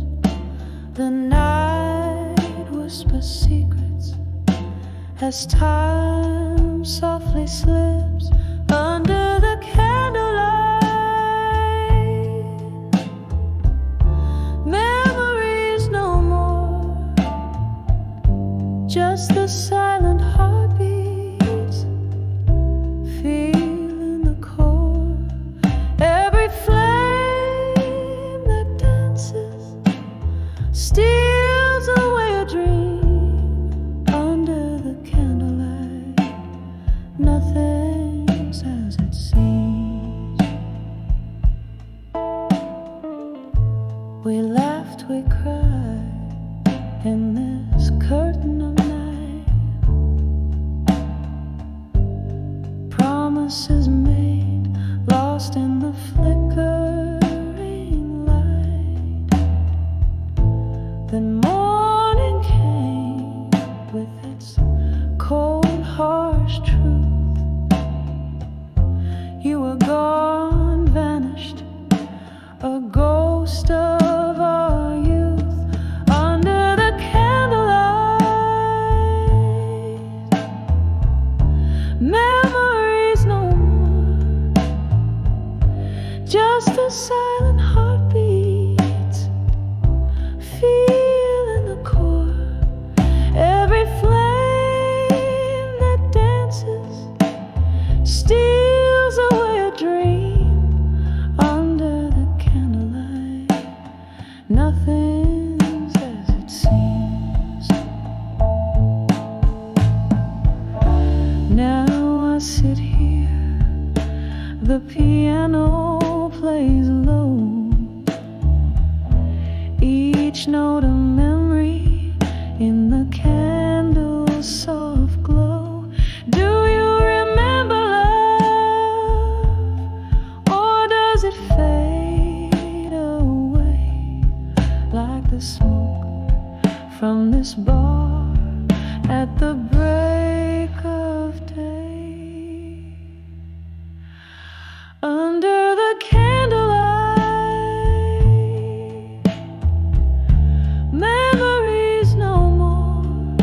[SPEAKER 1] The night whispers secrets as time softly slips under the candlelight. Memories no more, just the silent heartbeats, feeling the core. Every flame that dances steals away a dream under the candlelight. Nothing's as it seems. We laughed, we cried in this curtain of night. Promises made, lost in the flickering light. Then morning came with its cold, harsh truth. You were gone, vanished, a ghost of our youth under the candlelight. Memories no more, just a silent heartbeat, feeling the core. Every flame that dances steals away a dream under the candlelight. Nothing's as it seems. Now I sit here, the piano plays low, each note a memory in the candle's soft glow. Do you remember love, or does it fade away like the smoke from this bar at the break of day? Under the candlelight, memories no more,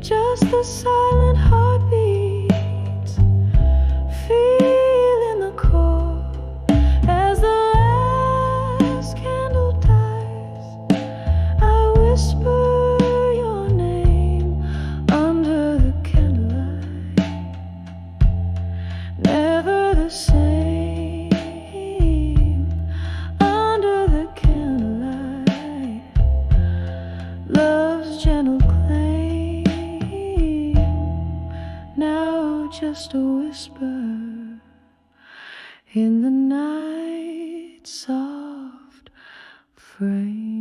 [SPEAKER 1] just the silent heartbeats, feeling the core. As the last candle dies, I whisper your name under the candlelight. Never the same under the candlelight. Love's gentle claim, now just a whisper in the night's soft frame.